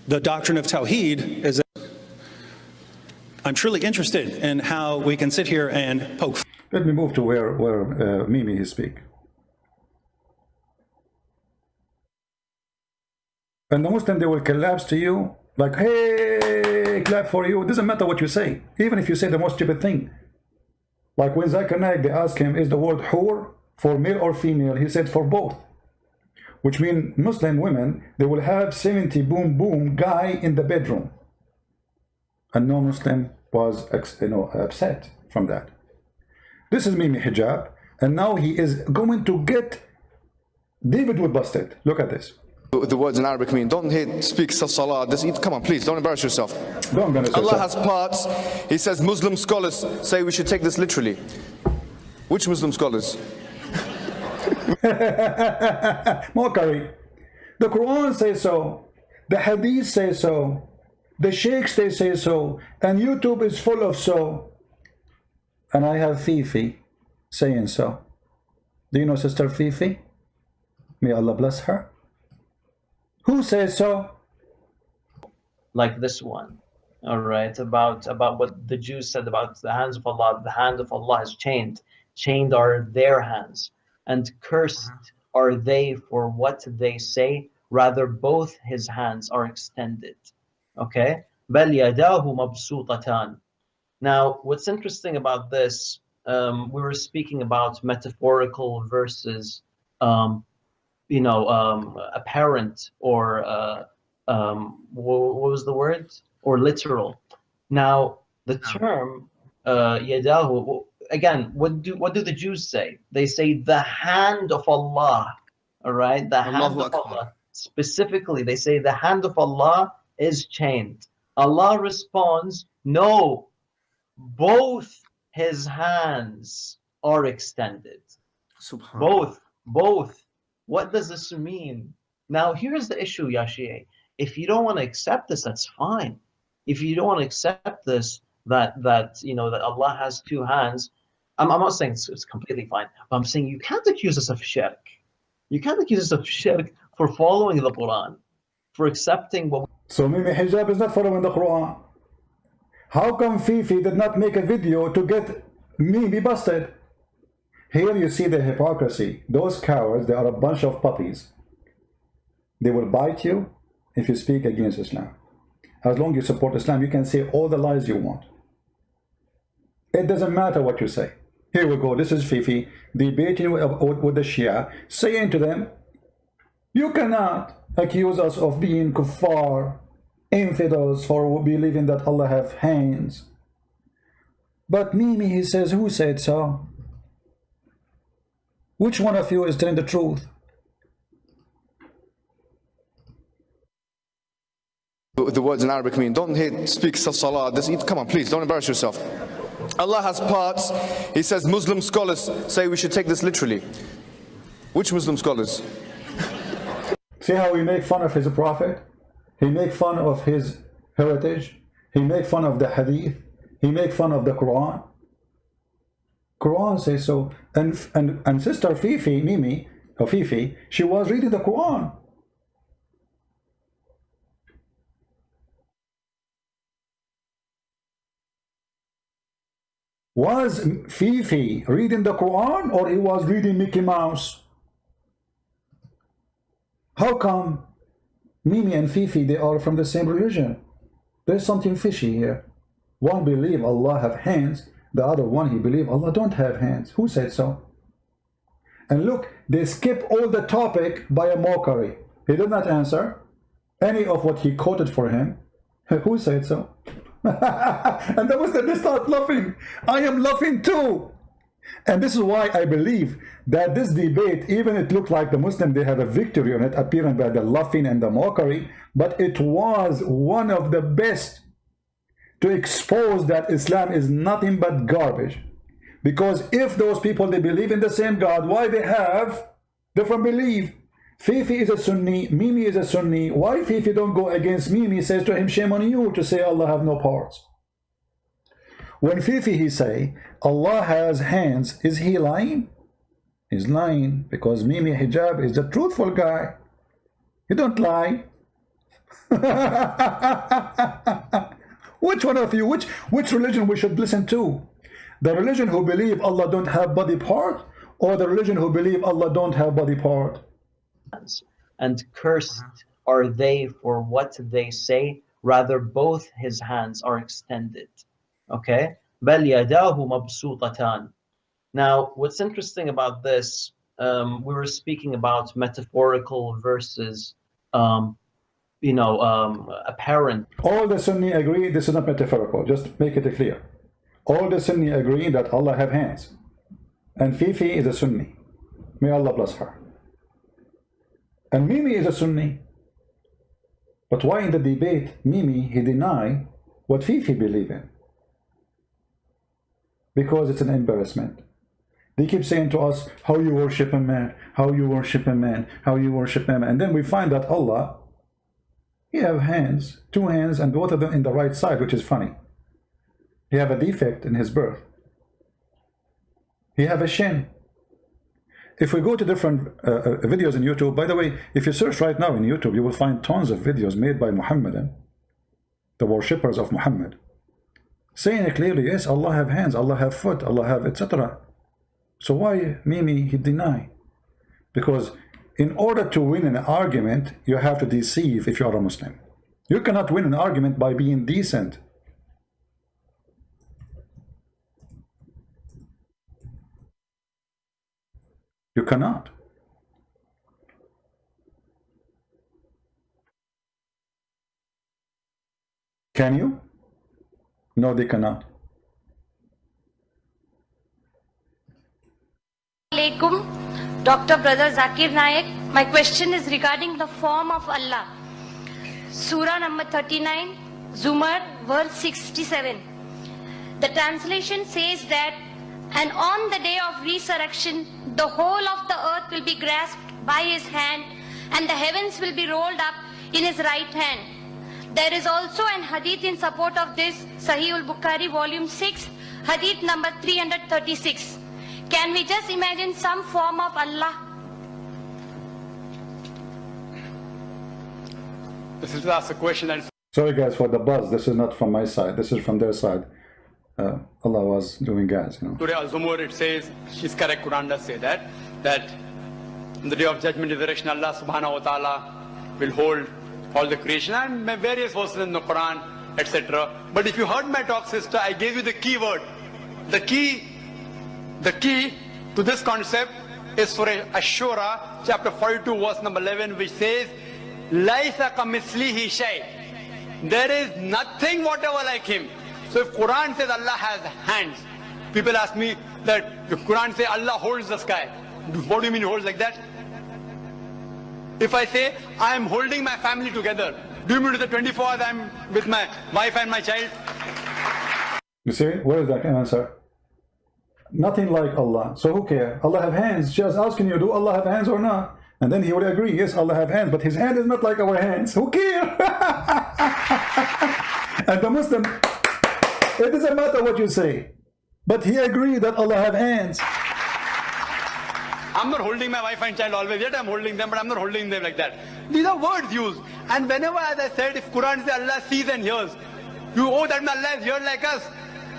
the doctrine of Tawheed is that I'm truly interested in how we can sit here and poke. Let me move to where Mimi he speak. And the Muslim, they will collapse to you like, hey, clap for you. It doesn't matter what you say, even if you say the most stupid thing. Like when Zakir Naik, they ask him, is the word hur for male or female? He said for both, which means Muslim women, they will have 70 boom boom guy in the bedroom. And no Muslim was upset from that. This is Mimi Hijab, and now he is going to get David Wood busted. Look at this. The words in Arabic mean. Don't speak salah. Come on, please, don't embarrass yourself. Don't embarrass yourself. Allah has parts. He says Muslim scholars say we should take this literally. Which Muslim scholars? Mockery. The Quran says so. The Hadith says so. The Sheikhs, they say so. And YouTube is full of so. And I have Fifi saying so. Do you know Sister Fifi? May Allah bless her. Who says so? Like this one, all right, about what the Jews said about the hands of Allah. The hand of Allah is chained. Chained are their hands, and cursed are they for what they say. Rather, both his hands are extended. Okay? بَلْ يَدَاهُ مَبْسُوطَتَانِ. Now, what's interesting about this, we were speaking about metaphorical versus apparent or what was the word? Or literal. Now, the term yadahu, again, what do the Jews say? They say the hand of Allah. All right, the hand of Allah. Specifically, they say the hand of Allah is chained. Allah responds, no, both his hands are extended. Both. What does this mean? Now, here's the issue, Yashie. If you don't want to accept this, that's fine. If you don't want to accept this, that Allah has two hands, I'm not saying it's completely fine, but I'm saying you can't accuse us of shirk. You can't accuse us of shirk for following the Quran, for accepting what. So Mimi Hijab is not following the Quran. How come Fifi did not make a video to get Mimi busted? Here you see the hypocrisy. Those cowards, they are a bunch of puppies. They will bite you if you speak against Islam. As long as you support Islam, you can say all the lies you want. It doesn't matter what you say. Here we go. This is Fifi debating with the Shia, saying to them, you cannot accuse us of being kuffar, infidels, for believing that Allah have hands. But Mimi, he says, who said so? Which one of you is telling the truth? The words in Arabic mean, don't speak salah. Come on, please, don't embarrass yourself. Allah has parts. He says Muslim scholars say we should take this literally. Which Muslim scholars? See how he make fun of his prophet? He make fun of his heritage. He make fun of the hadith. He make fun of the Quran. Quran says so. And Sister Fifi, Mimi, or Fifi, she was reading the Quran. Was Fifi reading the Quran or he was reading Mickey Mouse? How come Mimi and Fifi, they are from the same religion? There's something fishy here. One believe Allah have hands, the other one he believe Allah don't have hands. Who said so? And look, they skip all the topic by a mockery. He did not answer any of what he quoted for him. Who said so? And the Muslims, they start laughing. I am laughing too. And this is why I believe that this debate, even it looked like the Muslim, they have a victory on it, appearing by the laughing and the mockery, but it was one of the best to expose that Islam is nothing but garbage. Because if those people, they believe in the same God, why they have different belief? Fifi is a Sunni, Mimi is a Sunni. Why Fifi don't go against Mimi? Says to him, shame on you to say Allah have no parts. When Fifi he say Allah has hands, is he lying? He's lying, because Mimi Hijab is the truthful guy. He don't lie. Which one of you, which religion we should listen to? The religion who believe Allah don't have body part, or the religion who believe Allah don't have body part? And cursed are they for what they say, rather both his hands are extended. Okay? بَلْ يَدَاهُ مَبْسُوطَتَانِ. Now, what's interesting about this, we were speaking about metaphorical versus, apparent. All the Sunni agree this is not metaphorical. Just make it clear. All the Sunni agree that Allah have hands. And Fifi is a Sunni. May Allah bless her. And Mimi is a Sunni. But why in the debate, Mimi, he deny what Fifi believe in? Because it's an embarrassment. They keep saying to us, how you worship a man, how you worship a man, how you worship a man. And then we find that Allah, he have hands, two hands, and both of them in the right side, which is funny. He have a defect in his birth. He have a shin. If we go to different videos in YouTube, by the way, if you search right now in YouTube, you will find tons of videos made by Muhammadan, the worshippers of Muhammad, saying it clearly, yes, Allah have hands, Allah have foot, Allah have etc. So why Mimi he deny? Because in order to win an argument, you have to deceive if you are a Muslim. You cannot win an argument by being decent. You cannot. Can you? No, they cannot. Alaikum, Dr. Brother Zakir Naik. My question is regarding the form of Allah. Surah number 39, Zumar, verse 67. The translation says that, and on the day of resurrection, the whole of the earth will be grasped by his hand, and the heavens will be rolled up in his right hand. There is also an hadith in support of this, Sahih al-Bukhari, volume 6, hadith number 336. Can we just imagine some form of Allah? This is ask a question that is. Sorry guys for the buzz, this is not from my side, this is from their side. Allah was doing gas, you know. Today Al-Zumur, it says, she's correct, Quran does say that on the day of judgment, resurrection, Allah subhanahu wa ta'ala will hold all the creation, and various verses in the Quran, etc. But if you heard my talk, sister, I gave you the key word. The key to this concept is Surah Ash-Shura, chapter 42, verse number 11, which says, "Laisa kamithlihi shay." There is nothing whatever like him. So if Quran says Allah has hands, people ask me that if Quran says Allah holds the sky, what do you mean he holds like that? If I say I am holding my family together, do you mean to the 24 hours I am with my wife and my child? You see, where is that answer? Nothing like Allah. So who cares? Allah have hands. Just asking you, do Allah have hands or not? And then he would agree, yes, Allah have hands, but his hand is not like our hands. Who cares? And the Muslim, it doesn't matter what you say, but he agreed that Allah have hands. I'm not holding my wife and child always, yet I'm holding them, but I'm not holding them like that. These are words used. And whenever, as I said, if Quran says Allah sees and hears, you owe that Allah is here like us.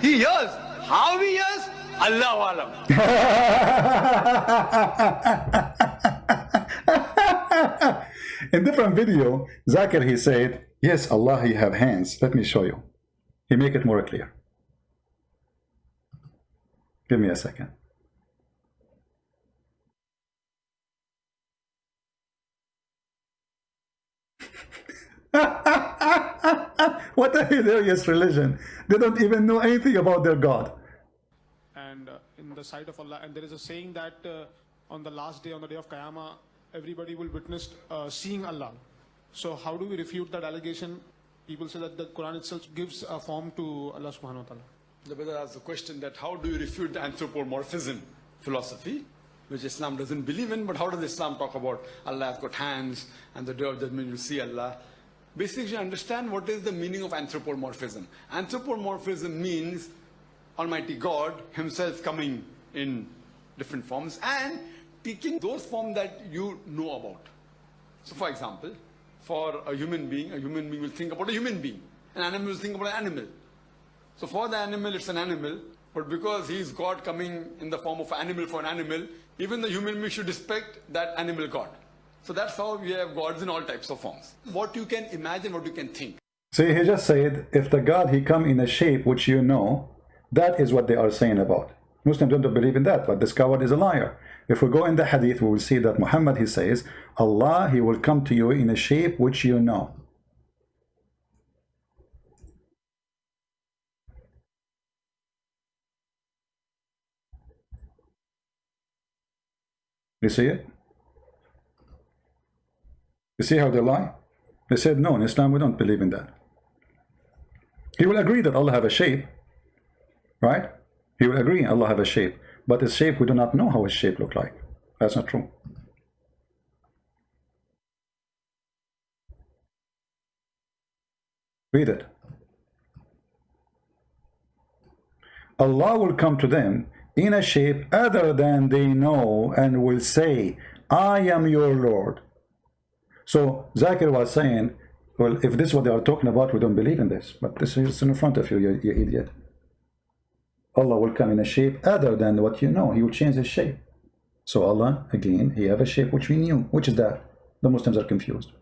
He hears. How he hears? Allahu Alam. In different video, Zakir, he said, yes, Allah, he have hands. Let me show you. He make it more clear. Give me a second. What a hilarious religion. They don't even know anything about their God. And in the sight of Allah, and there is a saying that on the last day, on the day of Qiyamah, everybody will witness seeing Allah. So how do we refute that allegation? People say that the Quran itself gives a form to Allah subhanahu wa ta'ala. The brother asked the question that how do you refute the anthropomorphism philosophy, which Islam doesn't believe in, but how does Islam talk about Allah has got hands and the day of judgment you see Allah? Basically, understand what is the meaning of anthropomorphism. Anthropomorphism means Almighty God himself coming in different forms and taking those forms that you know about. So for example, for a human being will think about a human being. An animal will think about an animal. So for the animal, it's an animal, but because he is God coming in the form of an animal for an animal, even the human being should respect that animal God. So that's how we have gods in all types of forms. What you can imagine, what you can think. See, he just said, if the God, he come in a shape which you know, that is what they are saying about. Muslims don't believe in that, but this coward is a liar. If we go in the hadith, we will see that Muhammad, he says, Allah, he will come to you in a shape which you know. You see it? You see how they lie? They said, no, in Islam we don't believe in that. He will agree that Allah have a shape, right? He will agree Allah have a shape, but his shape, we do not know how his shape look like. That's not true. Read it. Allah will come to them in a shape other than they know and will say, I am your Lord. So Zakir was saying, well, if this is what they are talking about, we don't believe in this. But this is in front of you, you idiot. Allah will come in a shape other than what you know. He will change his shape. So Allah, again, he have a shape which we knew. Which is that? The Muslims are confused.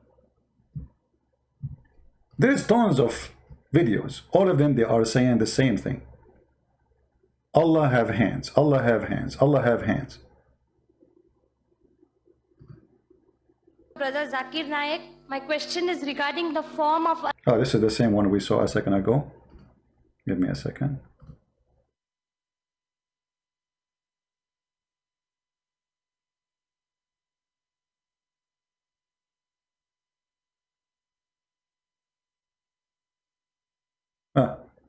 There is tons of videos. All of them, they are saying the same thing. Allah have hands. Allah have hands. Allah have hands. Brother Zakir Naik, my question is regarding the form of... Oh, this is the same one we saw a second ago. Give me a second.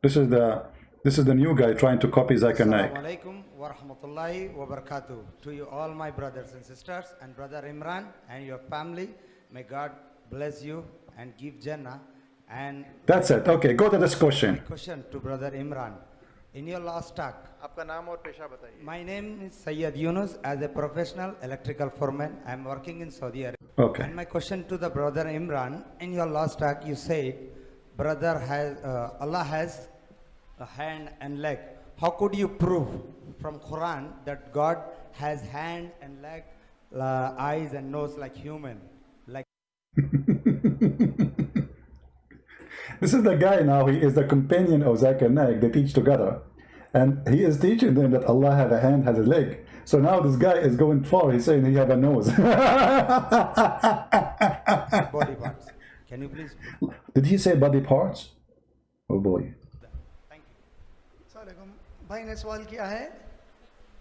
This is the new guy trying to copy Zakir Naik. Assalamu alaikum wa rahmatullahi wa barakatuh. To you all my brothers and sisters and brother Imran and your family, may God bless you and give Jannah. And that's it. Okay, go to this question. Question to brother Imran. In your last talk, my name is Sayyid Yunus. As a professional electrical foreman, I am working in Saudi Arabia. Okay. And my question to the brother Imran, in your last talk you said, brother has Allah has a hand and leg. How could you prove from Quran that God has hand and leg, eyes and nose like human? Like this is the guy now. He is the companion of Zakir Naik. They teach together, And he is teaching them that Allah have a hand, has a leg. So now this guy is going far. He's saying he have a nose. Body parts. Can you please? Did he say body parts? Oh boy. भाई ने सवाल किया है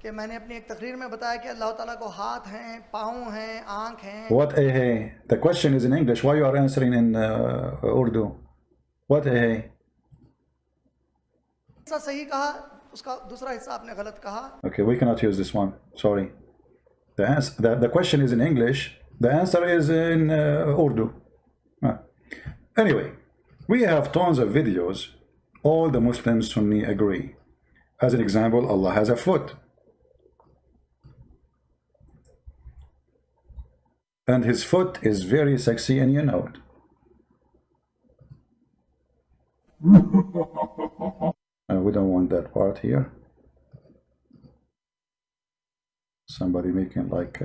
कि मैंने अपनी एक तकरीर में बताया कि अल्लाह ताला को हाथ हैं, पाँव हैं, आँख हैं. What hey? The question is in English. Why you are answering in Urdu? What hey? हिस्सा सही कहा, उसका दूसरा हिस्सा आपने गलत कहा. Okay, we cannot use this one. Sorry. The answer, the question is in English. The answer is in Urdu. Anyway, we have tons of videos. All the Muslims Sunni agree. As an example, Allah has a foot. And his foot is very sexy, and you know it. We don't want that part here. Somebody making like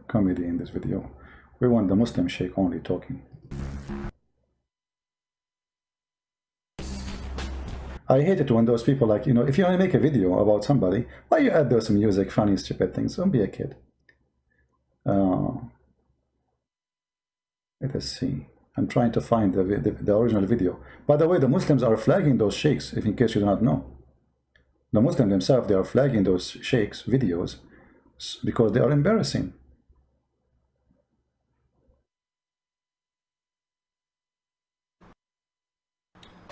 comedy in this video. We want the Muslim sheikh only talking. I hate it when those people like, you know, if you want to make a video about somebody, why you add those music, funny, stupid things? Don't be a kid. Let us see. I'm trying to find the original video. By the way, the Muslims are flagging those sheikhs, if in case you do not know. The Muslims themselves, they are flagging those sheikhs' videos because they are embarrassing.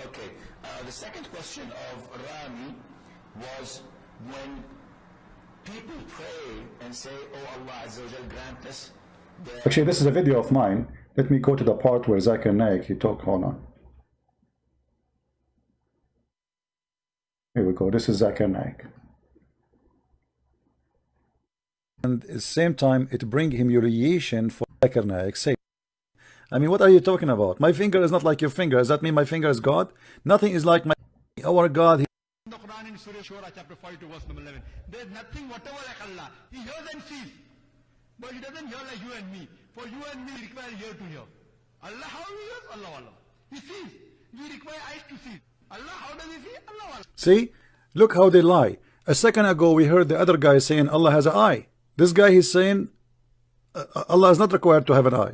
Okay, the second question of Rami was when people pray and say, oh Allah Azza wa Jal, grant us. Actually, this is a video of mine. Let me go to the part where Zakir Naik, he talked, hold on. Here we go, this is Zakir Naik. And at the same time, it brings humiliation for Zakir Naik. Say, I mean, what are you talking about? My finger is not like your finger. Does that mean my finger is God? Nothing is like our God. In the Quran in Surah chapter 42 verse number 11, there is nothing whatever like Allah. He hears and sees. But he doesn't hear like you and me. For you and me require ear to hear. Allah, how he hears? Allah Allah. He sees. We require eyes to see. Allah, how does he see? Allah Allah. See? Look how they lie. A second ago, we heard the other guy saying Allah has an eye. This guy, he's saying Allah is not required to have an eye.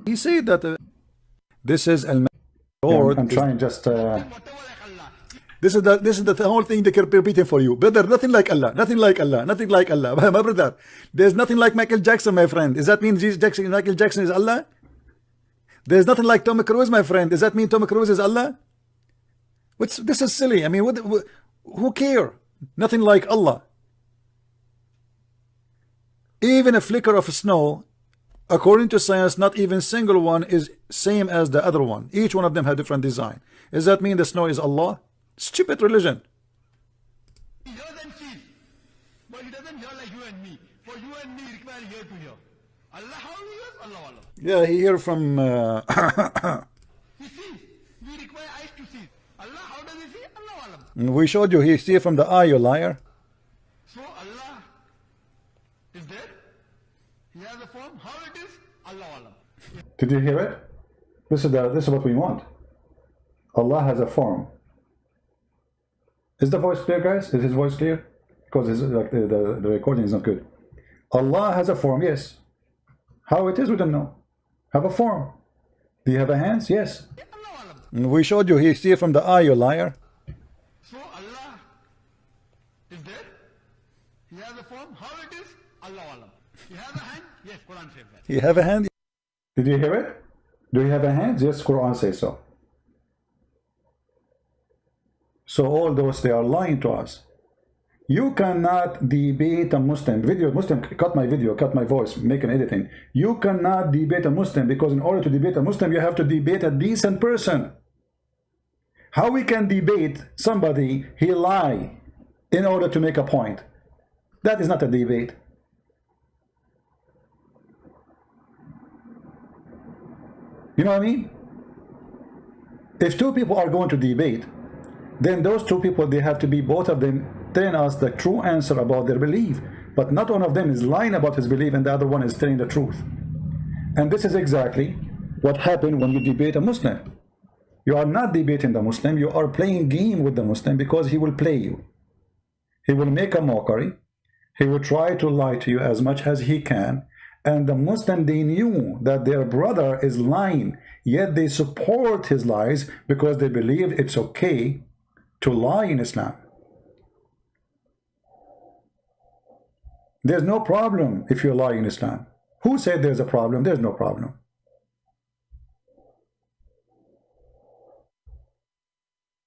He said that this is Lord. I'm trying just. This is the whole thing they keep repeating for you, brother. Nothing like Allah, nothing like Allah, nothing like Allah. My brother, there's nothing like Michael Jackson, my friend. Does that mean Michael Jackson is Allah? There's nothing like Tom Cruise, my friend. Does that mean Tom Cruise is Allah? This is silly. I mean, who care? Nothing like Allah. Even a flicker of snow, according to science, not even single one is same as the other one. Each one of them have different design. Does that mean the snow is Allah? Stupid religion. He hears and sees. But he doesn't hear like you and me. For you and me require ear to hear. Allah, how he hears? Allah Allah. Yeah, he hear from He sees. We require eyes to see. Allah, how does he see? Allah Allah. We showed you, he see from the eye, you liar. So Allah is there. He has a form. How it is? Allah Allah. Did you hear it? This is what we want. Allah has a form. Is the voice clear, guys? Is his voice clear? Because like the recording is not good. Allah has a form, yes. How it is, we don't know. Have a form. Do you have a hands? Yes. We showed you, he see from the eye, you liar. So Allah is there. He has a form. How it is? Allah Allah. He has a hand? Yes, Quran says that. You have a hand? Did you hear it? Do you have a hand? Yes, Quran says so. So all those, they are lying to us. You cannot debate a Muslim. Muslim, cut my video, cut my voice, make an editing. You cannot debate a Muslim, because in order to debate a Muslim, you have to debate a decent person. How we can debate somebody, he lie in order to make a point? That is not a debate. You know what I mean? If two people are going to debate, then those two people, they have to be, both of them, telling us the true answer about their belief. But not one of them is lying about his belief and the other one is telling the truth. And this is exactly what happened when you debate a Muslim. You are not debating the Muslim, you are playing game with the Muslim, because he will play you. He will make a mockery. He will try to lie to you as much as he can. And the Muslim, they knew that their brother is lying, yet they support his lies because they believe it's okay to lie in Islam. There's no problem if you lie in Islam. Who said there's a problem? There's no problem.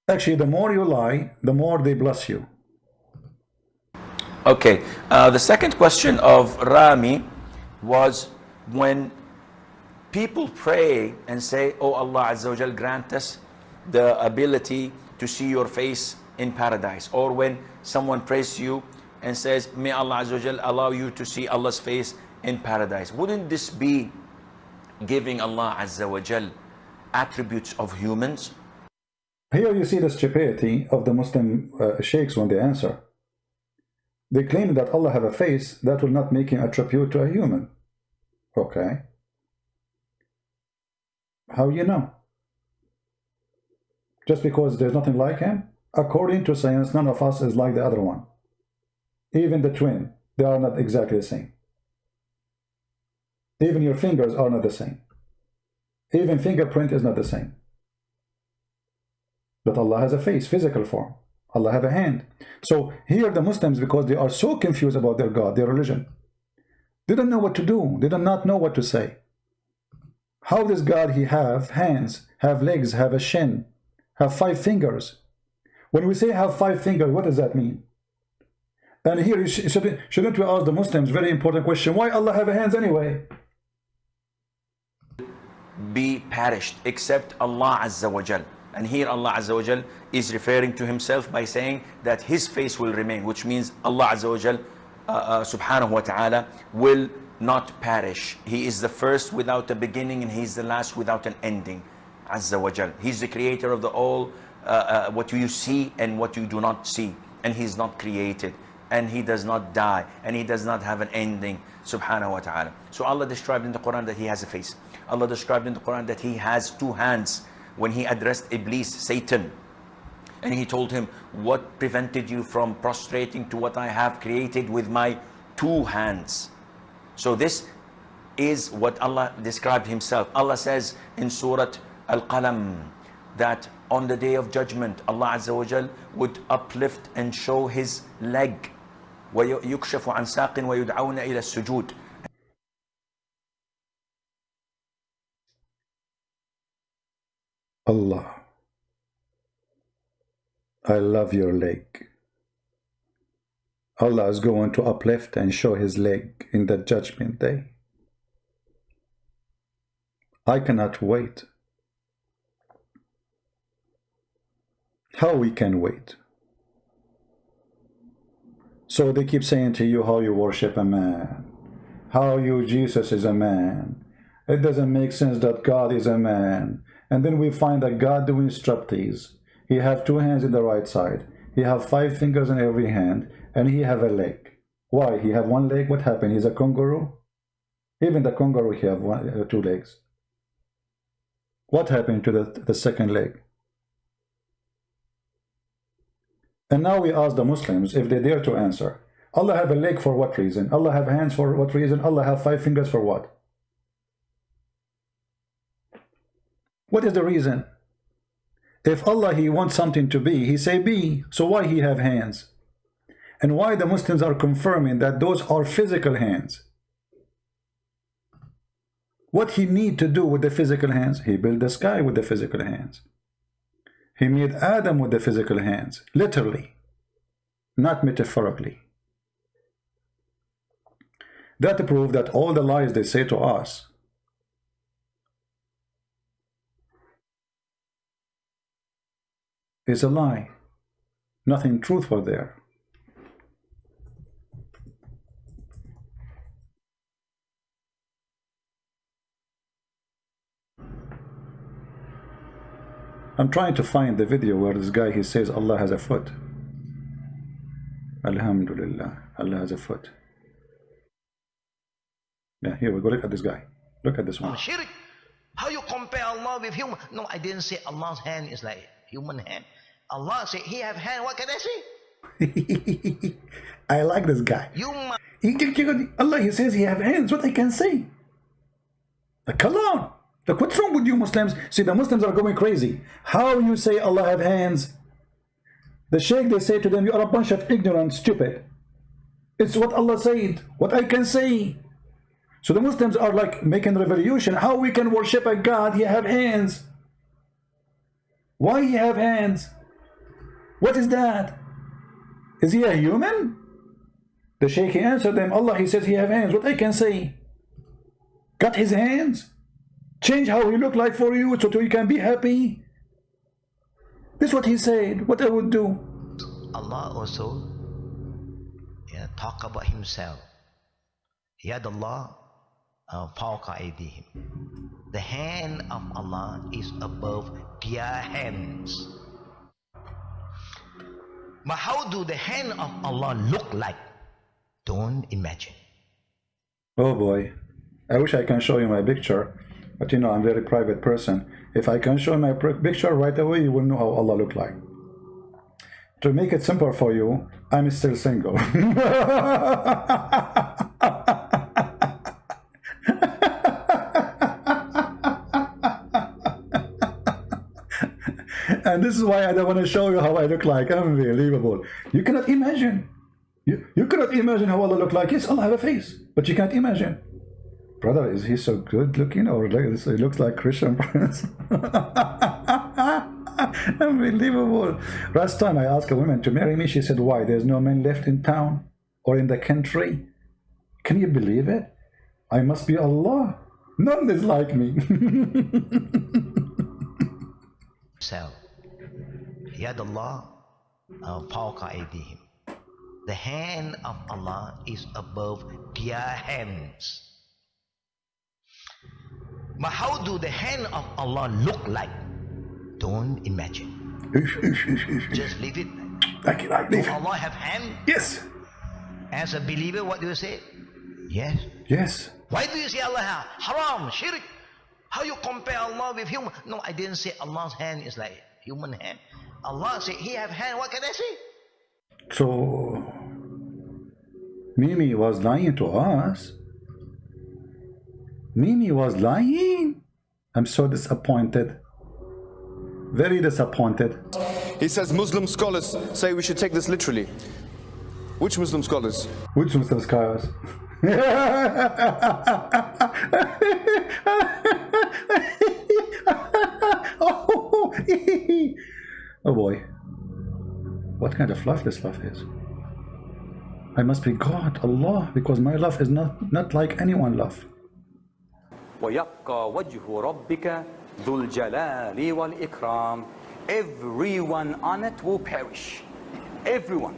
Actually, the more you lie, the more they bless you. Okay, the second question of Rami was when people pray and say, oh Allah Azza wa Jal, grant us the ability to see your face in paradise. Or when someone prays to you and says, may Allah Azza wa Jal allow you to see Allah's face in paradise. Wouldn't this be giving Allah Azza wa Jal attributes of humans? Here you see the stupidity of the Muslim sheikhs when they answer. They claim that Allah have a face that will not make him attribute to a human. Okay. How you know? Just because there's nothing like him? According to science, none of us is like the other one. Even the twin, they are not exactly the same. Even your fingers are not the same. Even fingerprint is not the same. But Allah has a face, physical form. Allah have a hand. So here the Muslims, because they are so confused about their God, their religion, they don't know what to do. They do not know what to say. How does God he have hands, have legs, have a shin, have 5 fingers? When we say have 5 fingers, what does that mean? And here shouldn't we ask the Muslims very important question, why Allah have hands anyway? Be perished except Allah Azza wa Jal. And here Allah Azza wa Jal is referring to himself by saying that his face will remain, which means Allah Azza wa Jal subhanahu wa ta'ala will not perish. He is the first without a beginning and he is the last without an ending. Azza wa Jal. He's the creator of the all, what you see and what you do not see. And he's not created. And he does not die. And he does not have an ending. Subhanahu wa ta'ala. So Allah described in the Quran that he has a face. Allah described in the Quran that he has 2 hands. When he addressed Iblis, Satan, and he told him, what prevented you from prostrating to what I have created with my 2 hands? So this is what Allah described himself. Allah says in Surah Al-Qalam that on the day of judgment, Allah Azza wa Jal would uplift and show his leg. وَيُكْشَفُ عَنْ سَاقٍ وَيُدْعَوْنَ إِلَى السُّجُودِ. Allah, I love your leg. Allah is going to uplift and show his leg in the judgment day. I cannot wait. How we can wait? So they keep saying to you how you worship a man, how you Jesus is a man. It doesn't make sense that God is a man. And then we find that God doing striptease. He have 2 hands in the right side. He have 5 fingers in every hand. And he have a leg. Why? He have 1 leg? What happened? He's a kangaroo? Even the kangaroo, he have 2 legs. What happened to the second leg? And now we ask the Muslims if they dare to answer. Allah have a leg for what reason? Allah have hands for what reason? Allah have 5 fingers for what? What is the reason? If Allah he wants something to be, he say be. So why he have hands? And why the Muslims are confirming that those are physical hands? What he need to do with the physical hands? He built the sky with the physical hands. He made Adam with the physical hands, literally, not metaphorically. That proves that all the lies they say to us is a lie. Nothing truthful there. I'm trying to find the video where this guy he says Allah has a foot. Alhamdulillah, Allah has a foot. Yeah, here we go. Look at this guy. Look at this one. Shirk. How you compare Allah Allah with human. No, I didn't say Allah's hand is like human hand. Allah said He have hand. What can I say? I like this guy. Allah, He says He have hands. What I can say? Like, come on. Look, what's wrong with you Muslims? See, the Muslims are going crazy. How you say Allah have hands? The Sheikh, they say to them, you are a bunch of ignorant, stupid. It's what Allah said. What I can say. So the Muslims are like making revolution. How we can worship a God? He have hands. Why He have hands? What is that? Is He a human? The Shaykh answered them, Allah, He says He have hands. What I can say? Cut His hands? Change how He look like for you so you can be happy? This is what He said. What I would do. Allah also talk about Himself. Yad Allah fawqa aydihim. The hand of Allah is above their hands. But how do the hand of Allah look like? Don't imagine. Oh boy, I wish I can show you my picture, but you know I'm a very private person. If I can show my picture right away, you will know how Allah look like. To make it simple for you, I'm still single. And this is why I don't want to show you how I look like. Unbelievable. You cannot imagine. You cannot imagine how Allah look like. Yes, Allah have a face, but you can't imagine. Brother, is he so good looking, or he looks like Christian Prince? Unbelievable. Last time I asked a woman to marry me, she said, why? There's no men left in town or in the country. Can you believe it? I must be Allah. None is like me. Yad Allah fawqa aydihim. The hand of Allah is above their hands. But how do the hand of Allah look like? Don't imagine. Just leave it. Leave Do Allah have hand? Yes. As a believer, what do you say? Yes. Yes. Why do you say Allah have? Haram, shirk. How you compare Allah with human? No, I didn't say Allah's hand is like human hand. Allah said He have hand. What can I say? So Mimi was lying to us. Mimi was lying. I'm so disappointed. Very disappointed. He says Muslim scholars say we should take this literally. Which Muslim scholars? Which Muslim scholars? Oh boy. What kind of love this love is? I must be God, Allah, because my love is not like anyone love. وَيَبْقَى وَجْهُ رَبِّكَ ذُو الْجَلَالِ وَالْإِكْرَامِ. Everyone on it will perish. Everyone.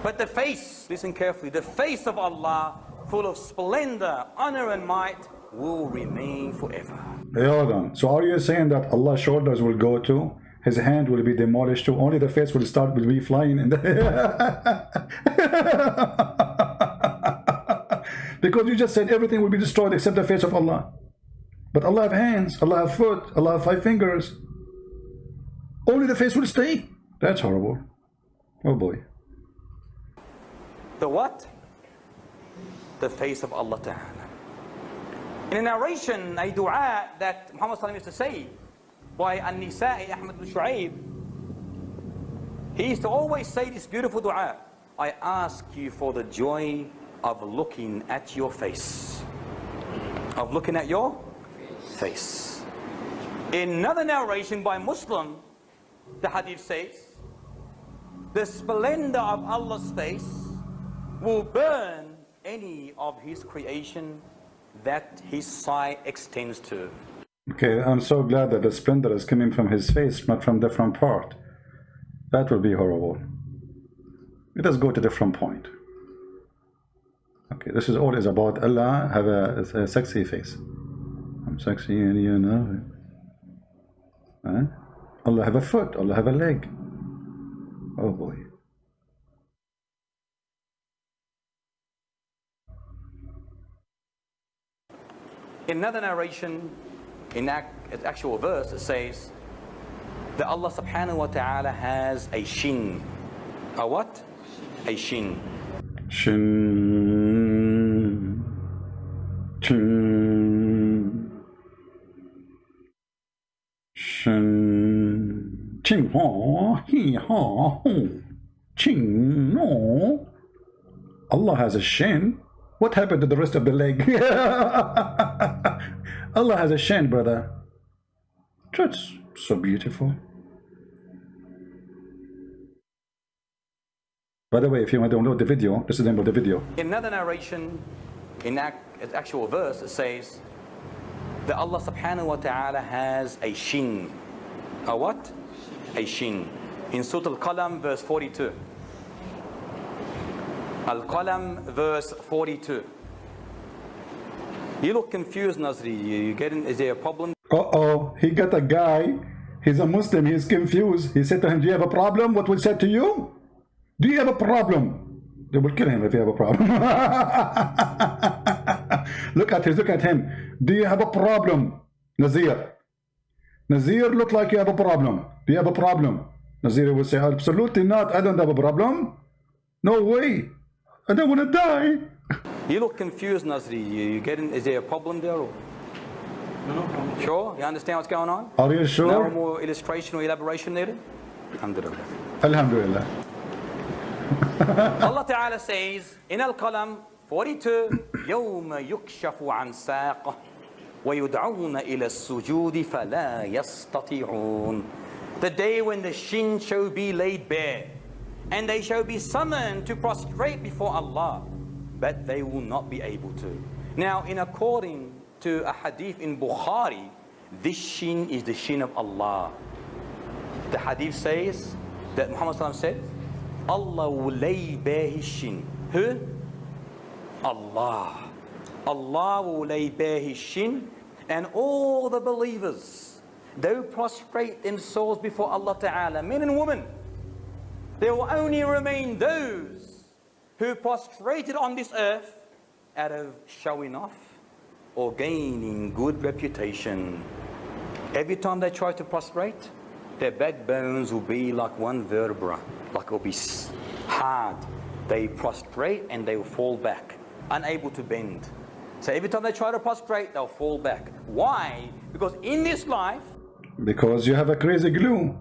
But the face, listen carefully, the face of Allah, full of splendor, honor and might, will remain forever. Hey, hold on. So are you saying that Allah's shoulders will go to? His hand will be demolished too? Only the face will be flying in the because you just said everything will be destroyed except the face of Allah. But Allah have hands, Allah have foot, Allah have 5 fingers. Only the face will stay. That's horrible. Oh boy. The what? The face of Allah Ta'ala. In a narration, a dua that Muhammad Sallallahu used to say by An-Nisa'i Ahmad bin Shu'aib, he used to always say this beautiful dua: I ask you for the joy of looking at your face. Of looking at your face. In another narration by Muslim, the hadith says, the splendor of Allah's face will burn any of His creation that His sight extends to. Okay, I'm so glad that the splendor is coming from His face, not from different part. That would be horrible. Let us go to different point. Okay, this is all is about Allah have a sexy face. I'm sexy and you know it. Huh? Allah have a foot, Allah have a leg. Oh boy. In another narration, in actual verse, it says that Allah subhanahu wa ta'ala has a shin. A what? A shin. Shin. Chin. Shin. Chin ha. He ha. Ho. Chin no. Allah has a shin. What happened to the rest of the leg? Allah has a shin, brother. That's so beautiful. By the way, if you want to download the video, this is the name of the video. In another narration, in actual verse, it says that Allah subhanahu wa ta'ala has a shin. A what? A shin. In Surah Al-Qalam, verse 42. Al-Qalam, verse 42. You look confused, Nazri. You getting? Is there a problem? Uh-oh, he got a guy. He's a Muslim. He's confused. He said to him, do you have a problem? What was said to you? Do you have a problem? They will kill him if you have a problem. Look at him. Do you have a problem? Nazir. Nazir, look like you have a problem. Do you have a problem? Nazir will say, absolutely not. I don't have a problem. No way. I don't want to die. You look confused, Nazri. You getting? Is there a problem there? Or? No problem. Sure? You understand what's going on? Are you sure? No more illustration or elaboration needed? Alhamdulillah. Alhamdulillah. Allah Ta'ala says in Al-Qalam 42, يَوْمَ يُكْشَفُ عَنْ سَاقَهُ وَيُدْعَوْنَ إِلَى السُّجُودِ فَلَا يَسْتَطِيعُونَ. The day when the shin shall be laid bare, and they shall be summoned to prostrate before Allah, but they will not be able to. Now, in according to a hadith in Bukhari, this shin is the shin of Allah. The hadith says that Muhammad ﷺ said, Allah will lay bare his shin. Who? Allah. Allah will lay bare his shin, and all the believers, they will prostrate themselves before Allah Ta'ala, men and women. There will only remain those who prostrated on this earth out of showing off or gaining good reputation. Every time they try to prostrate, their backbones will be like one vertebra, like it will be hard. They prostrate and they will fall back, unable to bend. So every time they try to prostrate, they'll fall back. Why? Because in this life... Because you have a crazy glue.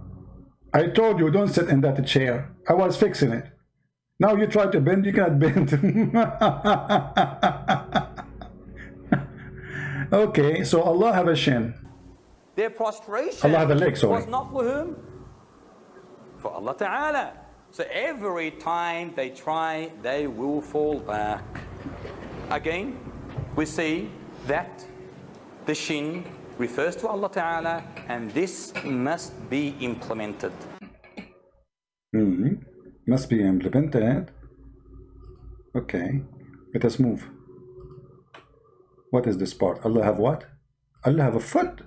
I told you, don't sit in that chair. I was fixing it. Now you try to bend, you cannot bend. Okay, so Allah have a shin. Their prostration Allah have a leg, sorry. was not for whom? For Allah Ta'ala. So every time they try, they will fall back. Again, we see that the shin refers to Allah Ta'ala, and this must be implemented. Must be implemented. Okay, let us move. What is this part? Allah have what? Allah have a foot?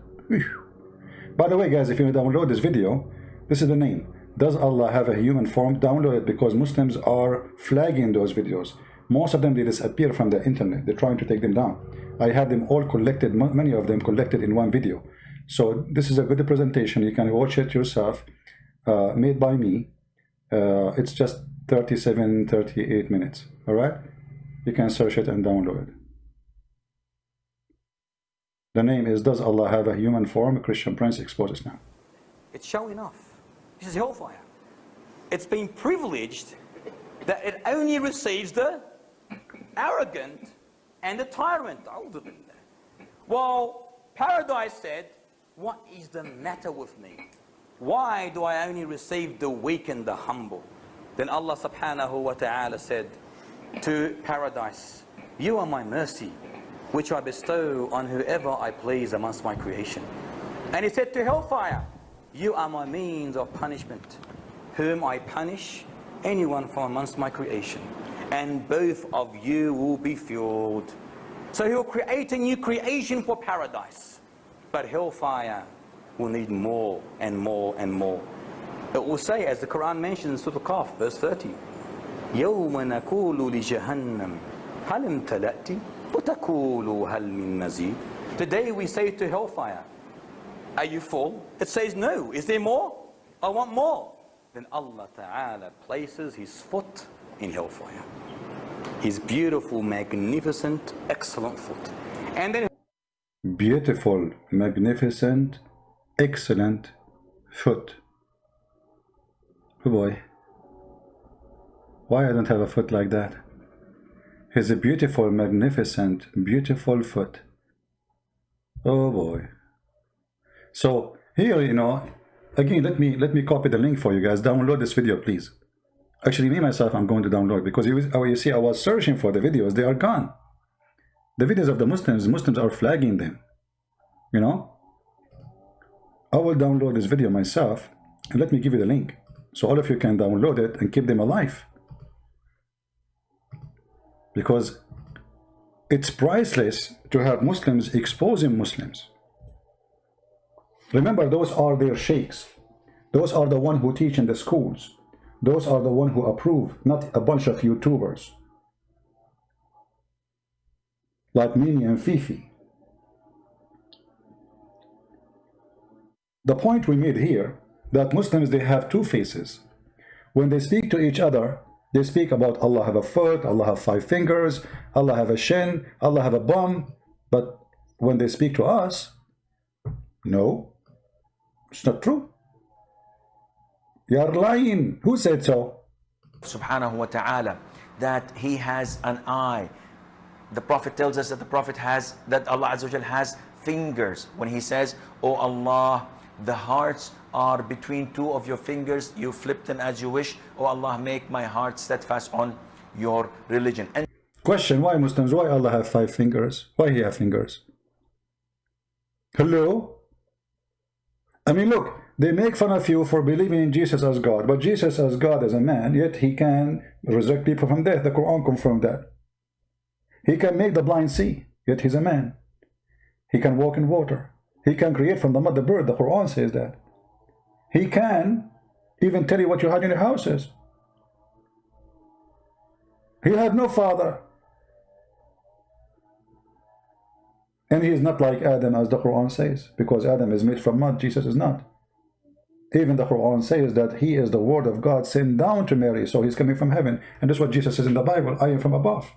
By the way, guys, if you download this video, this is the name. Does Allah have a human form? Download it, because Muslims are flagging those videos. Most of them, they disappear from the internet. They're trying to take them down. I have them all collected, many of them collected in one video. So this is a good presentation. You can watch it yourself, made by me. It's just 38 minutes. All right? You can search it and download it. The name is, Does Allah Have a Human Form? Christian Prince exposes now. It's showing off. This is hellfire. It's been privileged that it only receives the arrogant and the tyrant. While paradise said, what is the matter with me? Why do I only receive the weak and the humble? Then Allah subhanahu wa ta'ala said to paradise, you are my mercy, which I bestow on whoever I please amongst my creation. And he said to hellfire, you are my means of punishment, whom I punish anyone from amongst my creation, and both of you will be fueled. So he will create a new creation for paradise, but hellfire will need more and more and more. It will say, as the Quran mentions in Surah Al-Kahf, verse 30, يَوْمَ نَقُولُ لِجَهَنَّمْ هَلْ امْتَلَأْتِ وَتَقُولُ هَلْ مِن مَزِيدٍ. Today we say to hellfire, Are you full? It says no. Is there more? I want more. Then Allah Ta'ala places his foot in hellfire. His beautiful, magnificent, excellent foot. And then Beautiful, magnificent, excellent foot. Oh boy. Why I don't have a foot like that? He's a beautiful, magnificent, beautiful foot. Oh boy. So here, you know, again, let me copy the link for you guys. Download this video, please. Actually, me myself, I'm going to download, because you see, I was searching for the videos. They are gone. The videos of the Muslims are flagging them. You know, I will download this video myself, and let me give you the link so all of you can download it and keep them alive, because it's priceless to have Muslims exposing Muslims. Remember, those are their sheikhs. Those are the ones who teach in the schools. Those are the ones who approve, not a bunch of YouTubers like Mimi and Fifi. The point we made here, that Muslims, they have two faces. When they speak to each other, they speak about Allah have a foot, Allah have 5 fingers, Allah have a shin, Allah have a bum. But when they speak to us, no, it's not true. You're lying. Who said so? Subhanahu wa ta'ala, that he has an eye. The Prophet tells us that Allah Azza wa Jal has fingers. When he says, "Oh Allah, the hearts are between 2 of your fingers, you flip them as you wish. Oh Allah, make my heart steadfast on your religion." And question, why Muslims, why Allah have 5 fingers? Why he have fingers? Hello? I mean, look, they make fun of you for believing in Jesus as God, but Jesus as God, as a man, yet he can resurrect people from death. The Quran confirmed that. He can make the blind see, yet he's a man. He can walk in water. He can create from the mud the bird. The Quran says that. He can even tell you what you had in your houses. He had no father. And he is not like Adam, as the Quran says, because Adam is made from mud, Jesus is not. Even the Quran says that he is the word of God sent down to Mary, so he's coming from heaven. And that's what Jesus says in the Bible, I am from above.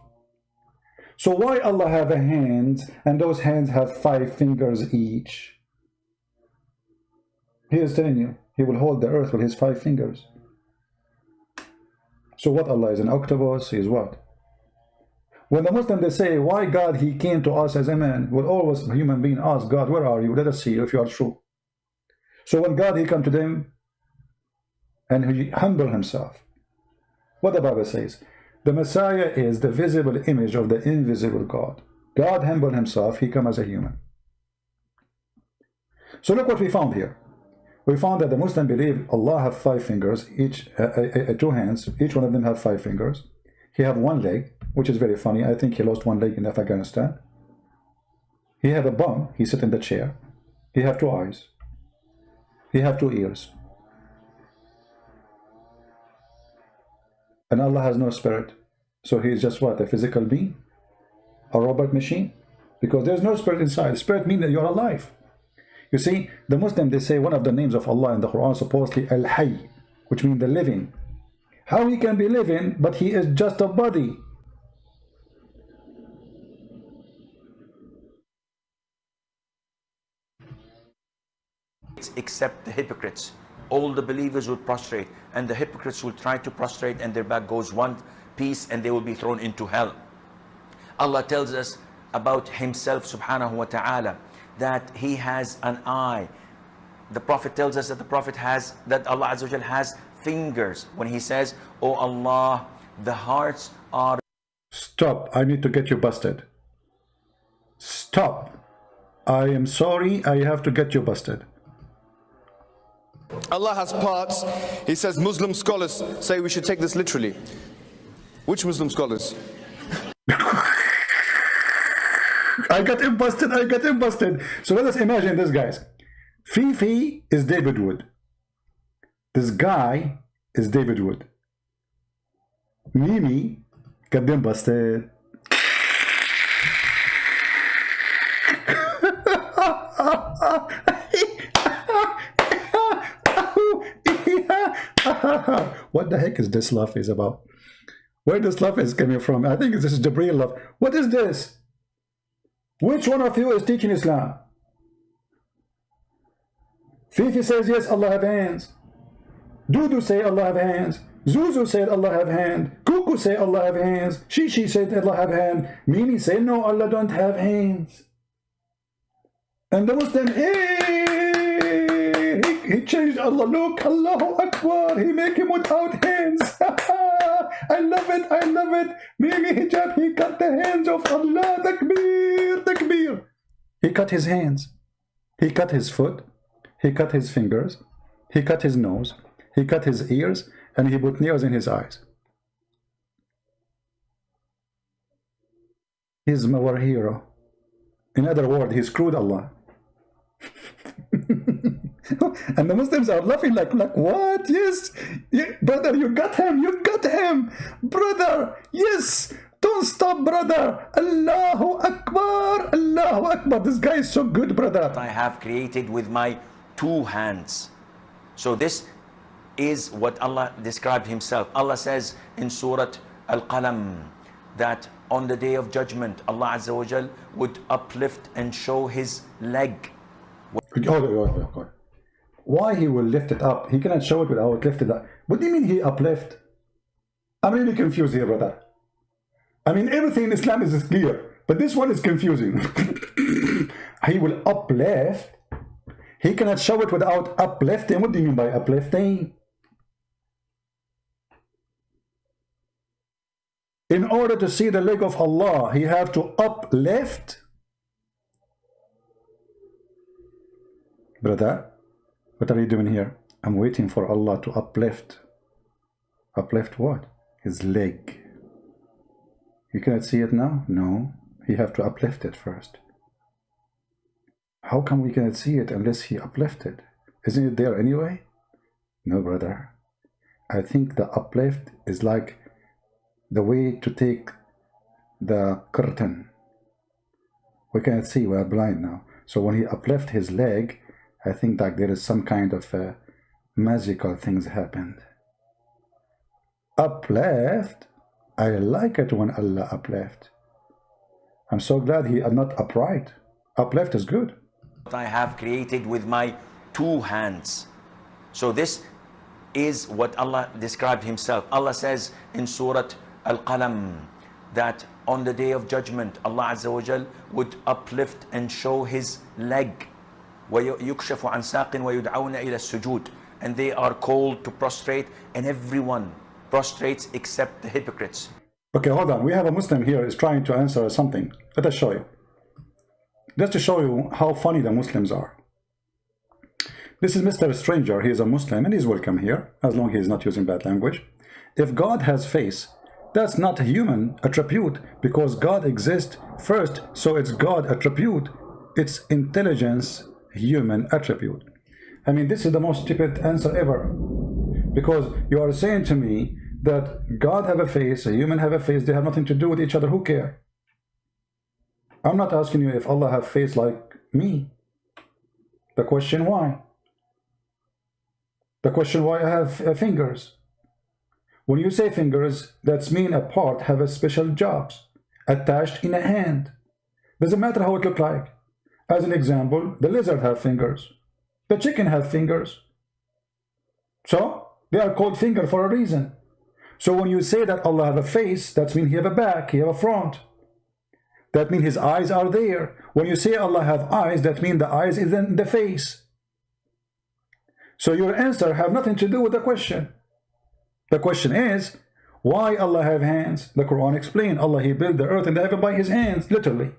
So why Allah have a hand, and those hands have 5 fingers each? He is telling you, he will hold the earth with his 5 fingers. So what, Allah is an octopus? He is what? When the Muslims, they say, why God, he came to us as a man, will always a human being ask God, where are you? Let us see if you are true. So when God, he come to them, and he humble himself. What the Bible says? The Messiah is the visible image of the invisible God. God humbled himself, he come as a human. So look what we found here. We found that the Muslim believe Allah have 5 fingers, each 2 hands, each one of them have 5 fingers. He have 1 leg, which is very funny. I think he lost 1 leg in Afghanistan. He have a bum, he sit in the chair. He have 2 eyes. He have 2 ears. And Allah has no spirit. So he is just what? A physical being? A robot machine? Because there's no spirit inside. Spirit means that you're alive. You see, the Muslim, they say one of the names of Allah in the Quran, supposedly Al-Hayy, which means the living. How he can be living, but he is just a body? except the hypocrites. All the believers would prostrate, and the hypocrites will try to prostrate, and their back goes one piece, and they will be thrown into hell. Allah tells us about himself subhanahu wa ta'ala that he has an eye. The Prophet tells us that Allah Azza wa Jal has fingers when he says, "Oh Allah, the hearts are..." Stop, I need to get you busted. Stop. I am sorry, I have to get you busted. Allah has parts. He says Muslim scholars say we should take this literally. Which Muslim scholars? I got him busted, I got him busted. So let us imagine this, guys. Fifi is David Wood. This guy is David Wood. Mimi got them busted. What the heck is this love is about? Where this love is coming from? I think this is Jibreel love. What is this? Which one of you is teaching Islam? Fifi says yes, Allah have hands. Dudu say Allah have hands. Zuzu said Allah have hand. Kuku say Allah have hands. Shishi said Allah have hand. Mimi said no, Allah don't have hands. And the Muslim, hey, he changed Allah. Look, Allahu Akbar. He make him without hands. I love it, I love it. Mimi hijab, he cut the hands of Allah. Takbir, takbir. He cut his hands. He cut his foot. He cut his fingers. He cut his nose. He cut his ears. And he put nails in his eyes. He's our hero. In other words, he screwed Allah. And the Muslims are laughing like what? Yes, yeah, brother, you got him, brother. Yes, don't stop, brother. Allahu Akbar, Allahu Akbar. This guy is so good, brother. I have created with my 2 hands. So this is what Allah described himself. Allah says in Surah Al-Qalam that on the day of judgment, Allah Azza wa Jal would uplift and show his leg. Why he will lift it up? He cannot show it without lifting it up. What do you mean he uplift? I'm really confused here, brother. I mean, everything in Islam is clear, but this one is confusing. He will uplift. He cannot show it without uplifting. What do you mean by uplifting? In order to see the leg of Allah, he have to uplift. Brother, what are you doing here? I'm waiting for Allah to uplift. Uplift what? His leg. You cannot see it now? No. He have to uplift it first. How come we cannot see it unless he uplift it? Isn't it there anyway? No, brother. I think the uplift is like the way to take the curtain. We cannot see, we are blind now. So when he uplift his leg, I think that there is some kind of magical things happened. Uplift? I like it when Allah uplift. I'm so glad he is not upright. Uplift is good. I have created with my 2 hands. So this is what Allah described himself. Allah says in Surah Al-Qalam that on the day of judgment, Allah Azza wa Jal would uplift and show his leg. وَيُكْشَفُ عَنْ سَاقٍ وَيُدْعَوْنَ إِلَى السُّجُودِ. And they are called to prostrate, and everyone prostrates except the hypocrites. Okay, hold on. We have a Muslim here is trying to answer something. Let us show you. Just to show you how funny the Muslims are. This is Mr. Stranger. He is a Muslim and he's welcome here, as long as he is not using bad language. If God has face, that's not a human attribute, because God exists first, so it's God attribute. It's intelligence, human attribute. I mean, this is the most stupid answer ever, because you are saying to me that God have a face, a human have a face, they have nothing to do with each other. Who care? I'm not asking you if Allah have face like me. The question why? The question why I have fingers. When you say fingers, that's mean a part have a special jobs attached in a hand. Doesn't matter how it look like. As an example, the lizard have fingers. The chicken have fingers. So they are called finger for a reason. So when you say that Allah have a face, that means he have a back, he have a front. That means his eyes are there. When you say Allah have eyes, that means the eyes is in the face. So your answer have nothing to do with the question. The question is, why Allah have hands? The Quran explains, Allah, he built the earth and the heaven by his hands, literally.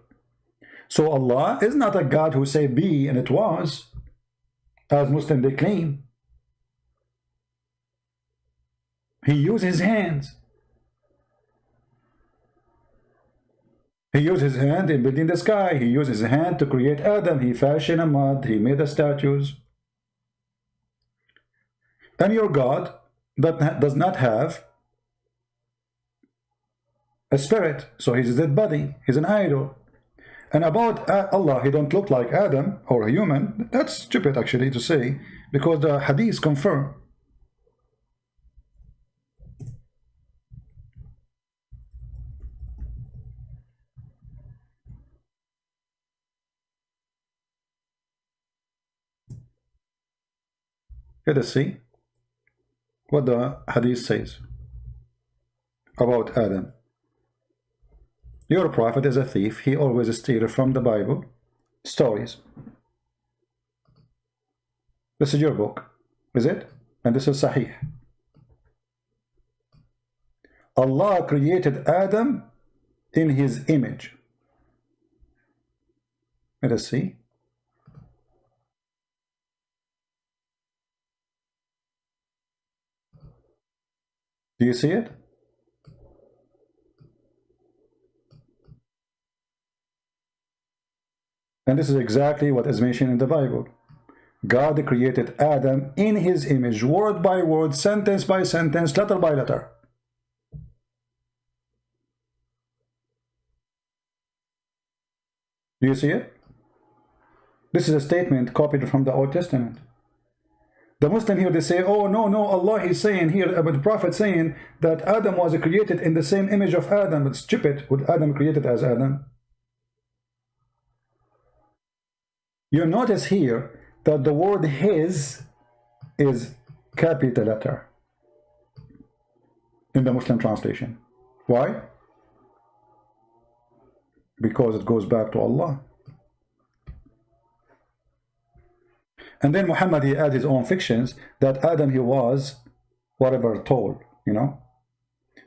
So Allah is not a God who say be and it was, as Muslims they claim. He used his hands. He used his hand in building the sky. He used his hand to create Adam. He fashioned a mud. He made the statues. And your God that does not have a spirit, so he's a dead body. He's an idol. And about Allah, he don't look like Adam or a human. That's stupid actually to say, because the hadith confirm. Let us see what the hadith says about Adam. Your prophet is a thief. He always steals from the Bible stories. This is your book, is it? And this is Sahih. Allah created Adam in his image. Let us see. Do you see it? And this is exactly what is mentioned in the Bible. God created Adam in his image, word by word, sentence by sentence, letter by letter. Do you see it? This is a statement copied from the Old Testament. The Muslim here, they say, oh, no, Allah is saying here, about the Prophet saying that Adam was created in the same image of Adam. It's stupid. Was Adam created as Adam? You notice here that the word his is capital letter in the Muslim translation. Why? Because it goes back to Allah. And then Muhammad, he adds his own fictions that Adam, he was whatever told, you know.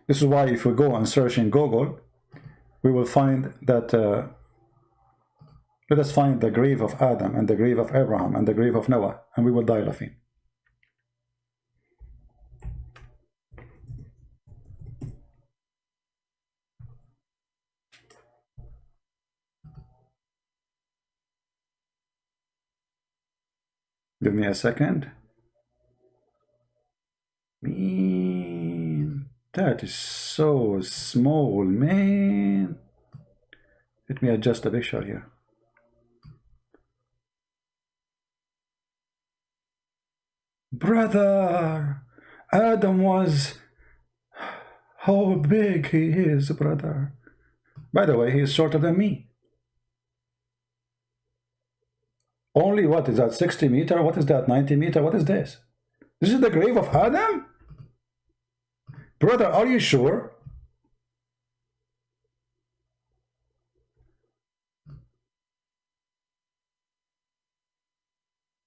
This is why if we go and search in Google, we will find that let us find the grave of Adam and the grave of Abraham and the grave of Noah, and we will die laughing. Give me a second. Man, that is so small, man. Let me adjust the picture here. Brother, Adam was... How big he is, brother. By the way, he is shorter than me. Only, what is that, 60 meters? What is that, 90 meters? What is this? This is the grave of Adam? Brother, are you sure?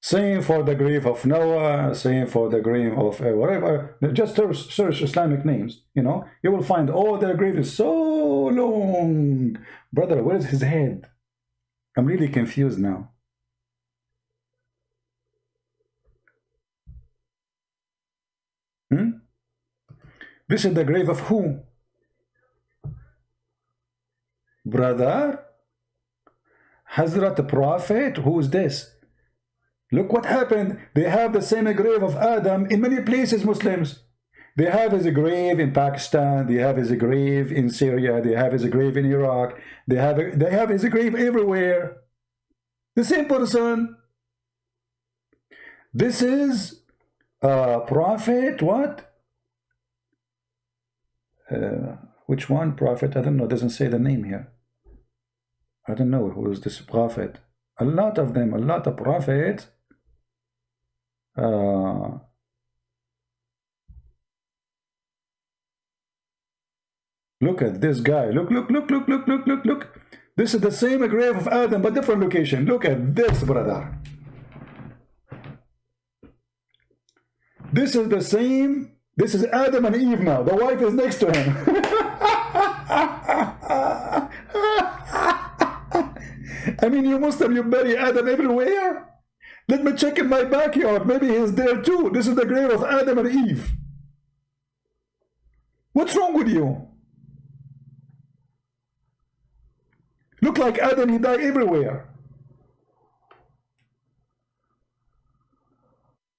Same for the grave of Noah, same for the grave of whatever. Just search Islamic names, you know. You will find, oh, their grave is so long. Brother, where is his head? I'm really confused now. This is the grave of who? Brother? Hazrat the Prophet? Who is this? Look what happened. They have the same grave of Adam in many places, Muslims. They have his grave in Pakistan. They have his grave in Syria. They have his grave in Iraq. They have his grave everywhere. The same person. This is Prophet what? Which one prophet? I don't know. It doesn't say the name here. I don't know who is this prophet. A lot of them, a lot of prophets. Look at this guy. Look. This is the same grave of Adam, but different location. Look at this, brother. This is the same. This is Adam and Eve now. The wife is next to him. I mean, you Muslim, you bury Adam everywhere. Let me check in my backyard. Maybe he's there too. This is the grave of Adam and Eve. What's wrong with you? Look like Adam, he died everywhere.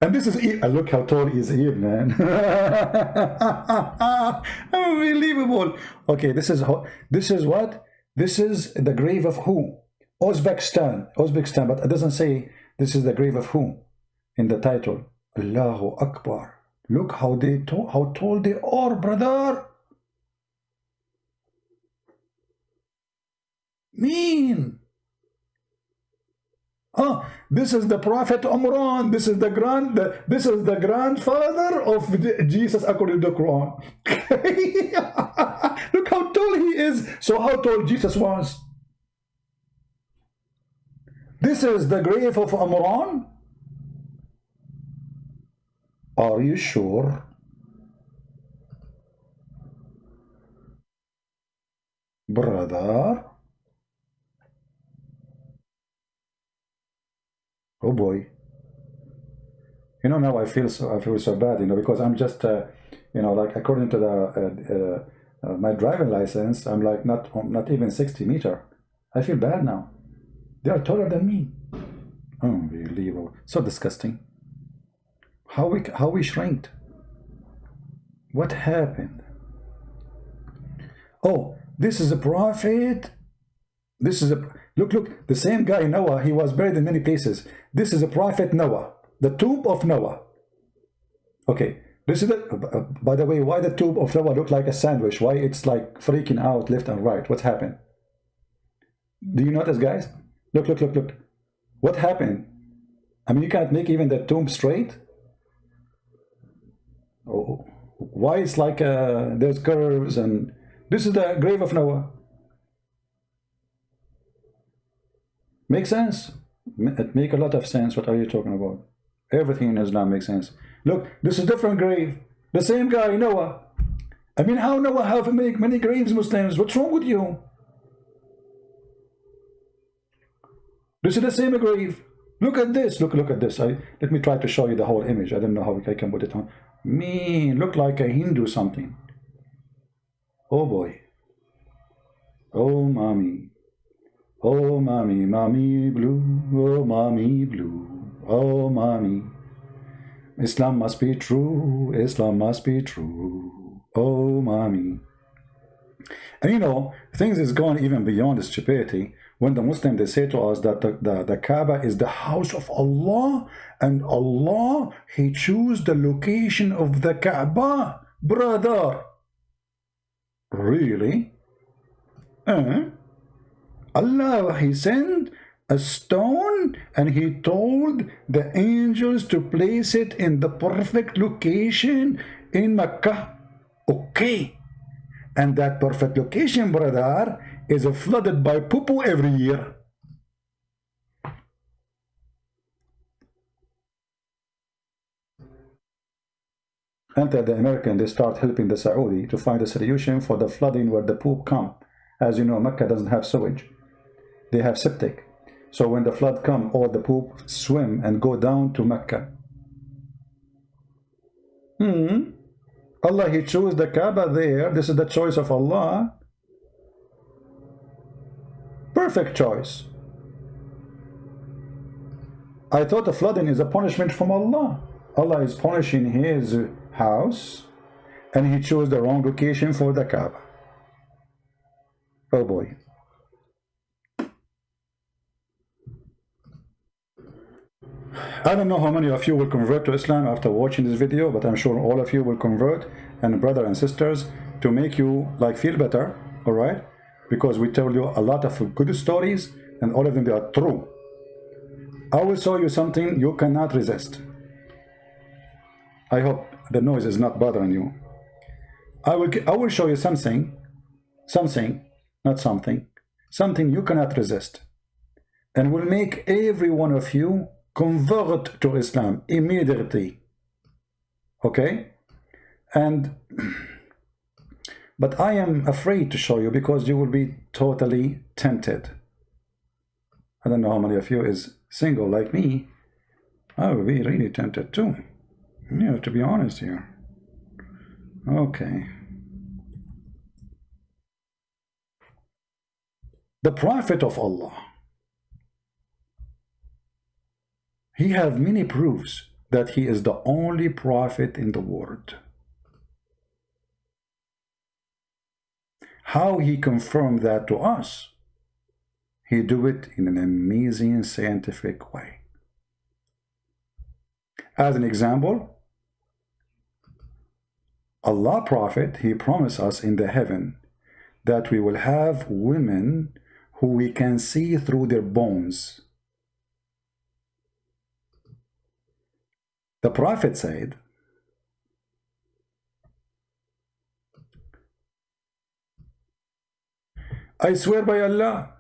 And this is Eve. Look how tall is Eve, man. Unbelievable. Okay, this is what? This is the grave of who? Uzbekistan, but it doesn't say this is the grave of who in the title. Allahu Akbar. Look how tall they are, brother. Mean. Oh, this is the Prophet Umran. This is the grandfather of Jesus according to the Quran. Look how tall he is. So how tall Jesus was? This is the grave of Umran. Are you sure? Brother? Oh boy. You know, now I feel so bad, you know, because I'm just, you know, like according to the my driving license, I'm like not even 60 meters. I feel bad now. They are taller than me. Unbelievable. So disgusting. How we shrinked. What happened? Oh, this is a prophet. This is a look, the same guy Noah, he was buried in many places. This is a prophet Noah, the tomb of Noah. Okay, this is by the way, why the tomb of Noah look like a sandwich? Why it's like freaking out left and right? What's happened? Do you notice, guys? Look. What happened? I mean, you can't make even the tomb straight. Oh, why it's like there's curves, and this is the grave of Noah. Makes sense? It make a lot of sense. What are you talking about? Everything in Islam makes sense. Look, this is a different grave. The same guy, Noah. I mean, how Noah have make many graves, Muslims? What's wrong with you? This is the same grave. Look at this. Look at this. Let me try to show you the whole image. I don't know how I can put it on. Me, look like a Hindu something. Oh boy. Oh mommy. Oh mommy, mommy blue. Oh mommy blue. Oh mommy. Islam must be true. Islam must be true. Oh mommy. And you know, things is going even beyond stupidity. When the Muslims, they say to us that the Kaaba is the house of Allah, and Allah, He choose the location of the Kaaba. Brother, really? Allah, He sent a stone and He told the angels to place it in the perfect location in Mecca. Okay. And that perfect location, brother, is flooded by poo-poo every year. Enter the American, they start helping the Saudi to find a solution for the flooding where the poop come. As you know, Mecca doesn't have sewage. They have septic. So when the flood come, all the poop swim and go down to Mecca. Allah, He chose the Kaaba there. This is the choice of Allah. Perfect choice. I thought the flooding is a punishment from Allah. Allah is punishing His house, and He chose the wrong location for the Kaaba. Oh boy. I don't know how many of you will convert to Islam after watching this video, but I'm sure all of you will convert, and brothers and sisters, to make you like feel better, all right? Because we tell you a lot of good stories, and all of them, they are true. I will show you something you cannot resist. I hope the noise is not bothering you. I will show you something you cannot resist, and will make every one of you convert to Islam immediately. Okay? But I am afraid to show you because you will be totally tempted. I don't know how many of you is single like me. I will be really tempted too. Yeah, to be honest here. Okay. The Prophet of Allah, he have many proofs that he is the only prophet in the world. How he confirmed that to us? He do it in an amazing scientific way. As an example, Allah Prophet, he promised us in the heaven that we will have women who we can see through their bones. The Prophet said, I swear by Allah,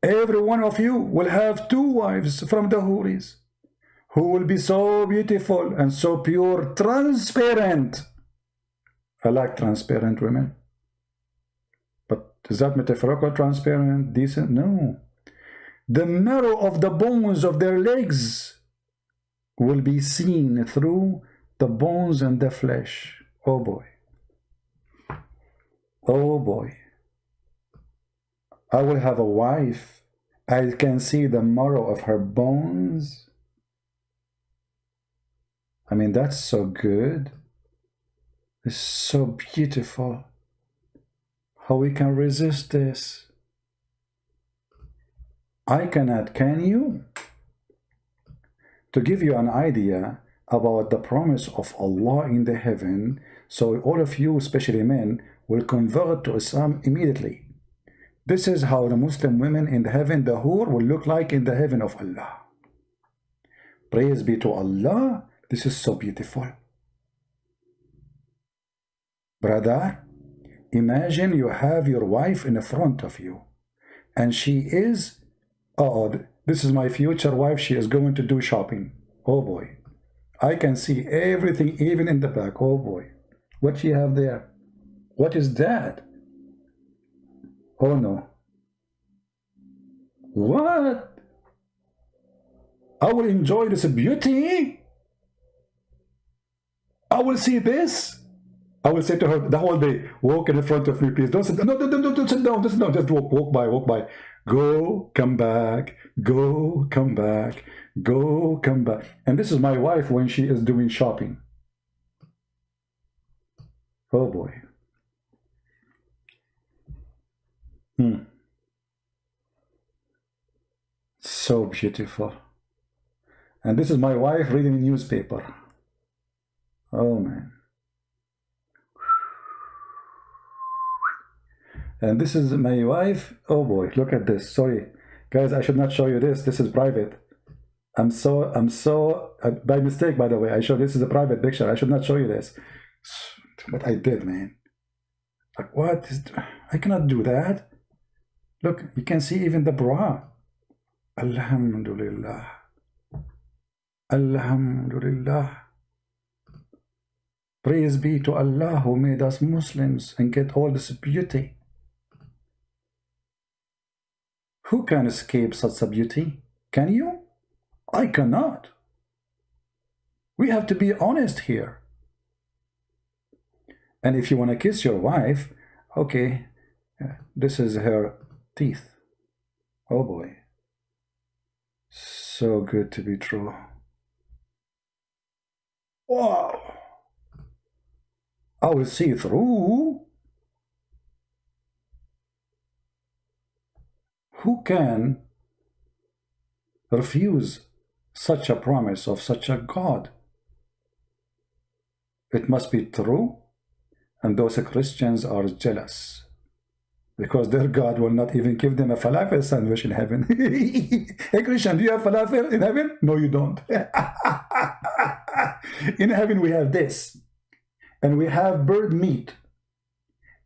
every one of you will have 2 wives from the Huris, who will be so beautiful and so pure, transparent. I like transparent women. But is that metaphorical transparent, decent? No. The marrow of the bones of their legs will be seen through the bones and the flesh. Oh boy. Oh boy. I will have a wife. I can see the marrow of her bones. I mean, that's so good. It's so beautiful. How we can resist this? I cannot, can you? To give you an idea about the promise of Allah in the heaven, so all of you, especially men, will convert to Islam immediately. This is how the Muslim women in the heaven, the Hur, will look like in the heaven of Allah. Praise be to Allah. This is so beautiful. Brother, imagine you have your wife in front of you, and she is, oh, this is my future wife, she is going to do shopping. Oh boy. I can see everything, even in the back. Oh boy. What she have there? What is that? Oh no. What? I will enjoy this beauty. I will see this. I will say to her the whole day, walk in front of me, please. Don't sit down. No, don't sit down. Just walk by. Go, come back. Go, come back. Go, come back. And this is my wife when she is doing shopping. Oh boy. So beautiful. And this is my wife reading a newspaper. Oh man. And this is my wife. Oh boy, look at this. Sorry guys, I should not show you this. This is private. I'm so by mistake, by the way, I showed this is a private picture. I should not show you this, but I did, man. Like, what is, I cannot do that. Look, you can see even the bra. Alhamdulillah. Alhamdulillah. Praise be to Allah who made us Muslims and get all this beauty. Who can escape such a beauty? Can you? I cannot. We have to be honest here. And if you want to kiss your wife, okay, this is her teeth. Oh boy. So good to be true. Wow. I will see through. Who can refuse such a promise of such a God? It must be true, and those Christians are jealous because their God will not even give them a falafel sandwich in heaven. Hey Christian, do you have falafel in heaven? No, you don't. In heaven we have this, and we have bird meat,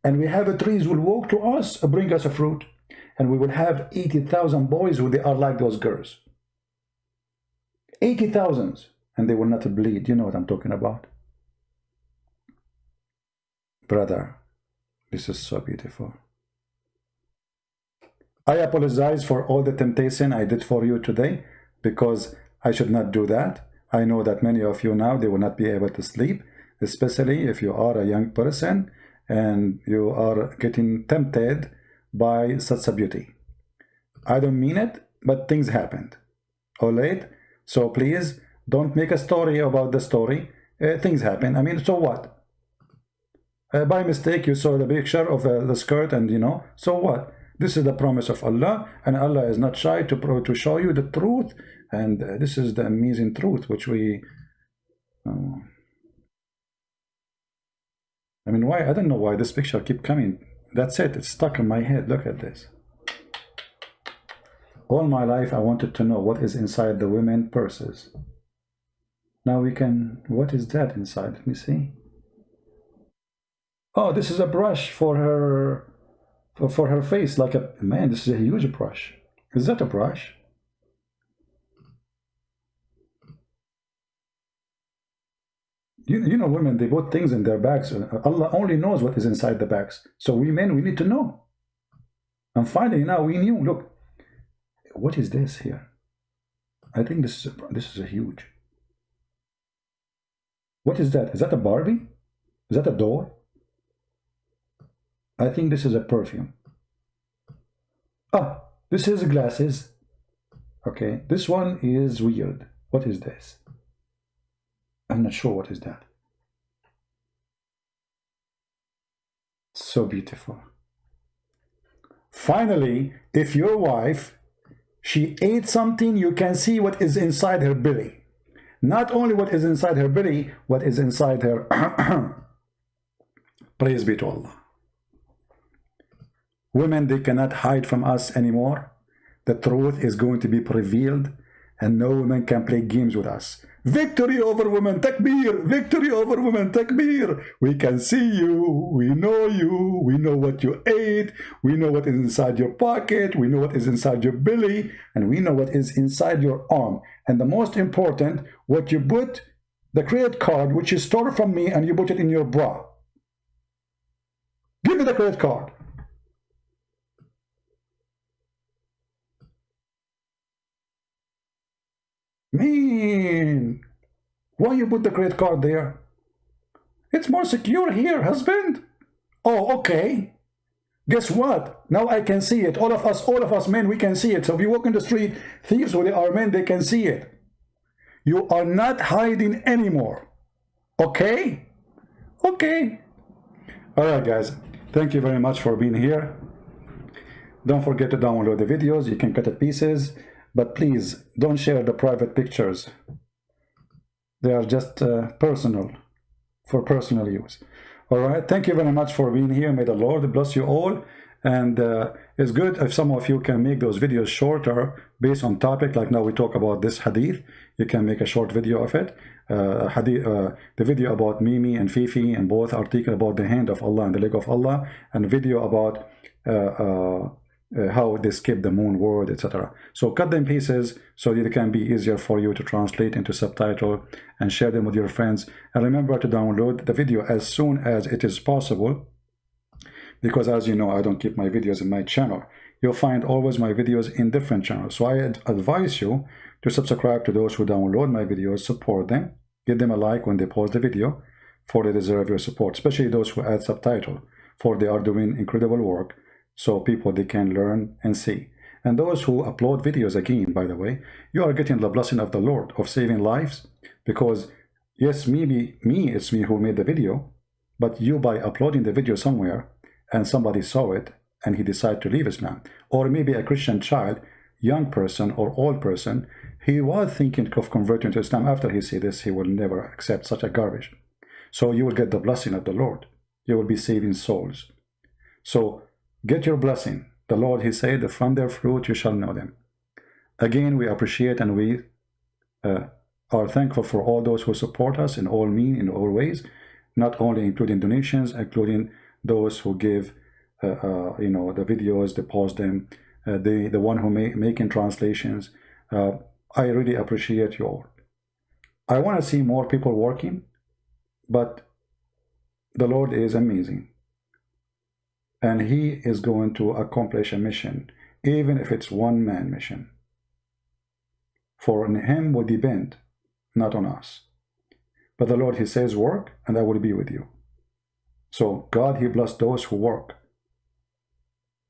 and we have trees will walk to us, bring us a fruit, and we will have 80,000 boys who they are like those girls. 80,000, and they will not bleed. You know what I'm talking about. Brother, this is so beautiful. I apologize for all the temptation I did for you today, because I should not do that. I know that many of you now, they will not be able to sleep, especially if you are a young person and you are getting tempted by such a beauty. I don't mean it, but things happened. All right? So please don't make a story about the story. Things happen. I mean, so what? By mistake, you saw the picture of the skirt, and you know, so what? This is the promise of Allah, and Allah is not shy to show you the truth, and this is the amazing truth which we. I mean, why? I don't know why this picture keep coming. That's it. It's stuck in my head. Look at this. All my life, I wanted to know what is inside the women purses. Now we can, what is that inside? Let me see. Oh, this is a brush for her, for her face, like a, man, this is a huge brush. Is that a brush? You know, women, they put things in their bags. Allah only knows what is inside the bags. So we men, we need to know. And finally, now we knew. Look, what is this here? I think this is a huge. What is that? Is that a Barbie? Is that a doll? I think this is a perfume. Ah, this is glasses. Okay, this one is weird. What is this? I'm not sure what is that. So beautiful. Finally, if your wife, she ate something, you can see what is inside her belly. Not only what is inside her belly, what is inside her. Praise be to Allah. Women, they cannot hide from us anymore. The truth is going to be revealed, and no woman can play games with us. Victory over women, takbir! Victory over women, takbir! We can see you, we know what you ate, we know what is inside your pocket, we know what is inside your belly, and we know what is inside your arm. And the most important, what you put, the credit card, which you stole from me, and you put it in your bra. Give me the credit card. Man, why you put the credit card there? It's more secure here, husband. Oh, okay. Guess what? Now I can see it. All of us men, we can see it. So if you walk in the street, thieves who are men, they can see it. You are not hiding anymore. Okay? Okay. All right, guys. Thank you very much for being here. Don't forget to download the videos. You can cut it pieces. But please, don't share the private pictures. They are just personal, for personal use. All right, thank you very much for being here. May the Lord bless you all. And it's good if some of you can make those videos shorter based on topic. Like now we talk about this hadith. You can make a short video of it. The video about Mimi and Fifi, and both article about the hand of Allah and the leg of Allah, and video about how they skip the moon word, etc. So cut them pieces so it can be easier for you to translate into subtitle and share them with your friends. And remember to download the video as soon as it is possible, because as you know, I don't keep my videos in my channel. You'll find always my videos in different channels. So I advise you to subscribe to those who download my videos, support them, give them a like when they post the video, for they deserve your support, especially those who add subtitle, for they are doing incredible work. So people, they can learn and see. And those who upload videos, again, by the way, you are getting the blessing of the Lord of saving lives, because yes, maybe it's me who made the video, but you, by uploading the video somewhere and somebody saw it and he decided to leave Islam, or maybe a Christian child, young person or old person, he was thinking of converting to Islam. After he see this, he will never accept such a garbage. So you will get the blessing of the Lord. You will be saving souls. So get your blessing. The Lord, he said, from their fruit you shall know them. Again, we appreciate and we are thankful for all those who support us in all means, in all ways, not only including donations, including those who give, you know, the videos, they post them, the one who making translations. I really appreciate you all. I want to see more people working, but the Lord is amazing. And he is going to accomplish a mission, even if it's one-man mission. For him will depend, not on us. But the Lord, he says, work, and I will be with you. So God, he blessed those who work,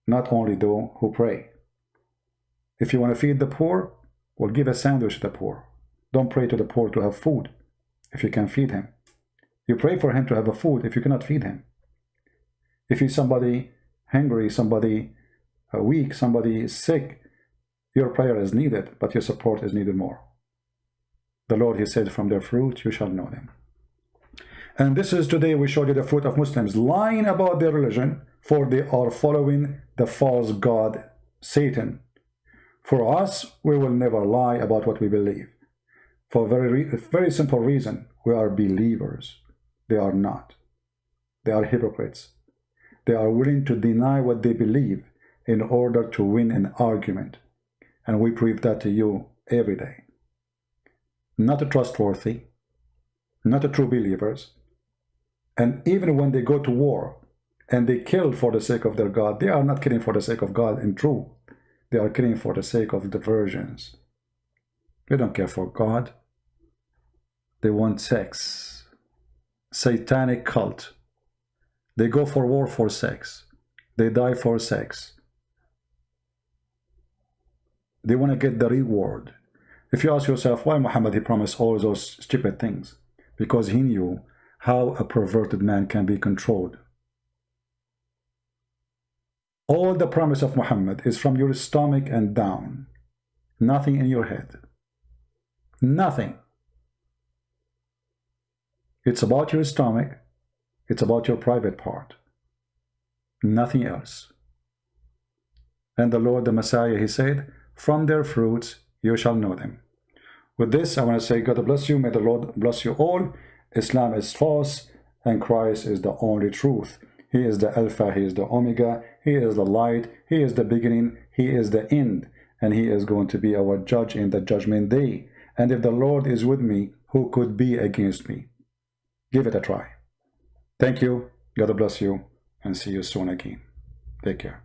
not only those who pray. If you want to feed the poor, well, give a sandwich to the poor. Don't pray to the poor to have food if you can feed him. You pray for him to have a food if you cannot feed him. If he's somebody hungry, somebody weak, somebody sick, your prayer is needed, but your support is needed more. The Lord, he said, from their fruit you shall know them. And this is today we showed you the fruit of Muslims lying about their religion, for they are following the false god, Satan. For us, we will never lie about what we believe. For a very simple reason. We are believers. They are not. They are hypocrites. They are willing to deny what they believe in order to win an argument. And we prove that to you every day. Not trustworthy, not true believers. And even when they go to war and they kill for the sake of their God, they are not killing for the sake of God in truth. They are killing for the sake of diversions. They don't care for God. They want sex. Satanic cult. They go for war for sex. They die for sex. They want to get the reward. If you ask yourself why Muhammad, he promised all those stupid things, because he knew how a perverted man can be controlled. All the promise of Muhammad is from your stomach and down. Nothing in your head. Nothing. It's about your stomach. It's about your private part. Nothing else. And the Lord, the Messiah, he said, from their fruits you shall know them. With this, I want to say, God bless you. May the Lord bless you all. Islam is false, and Christ is the only truth. He is the Alpha, he is the Omega, he is the light, he is the beginning, he is the end, and he is going to be our judge in the judgment day. And if the Lord is with me, who could be against me? Give it a try. Thank you. God bless you, and see you soon again. Take care.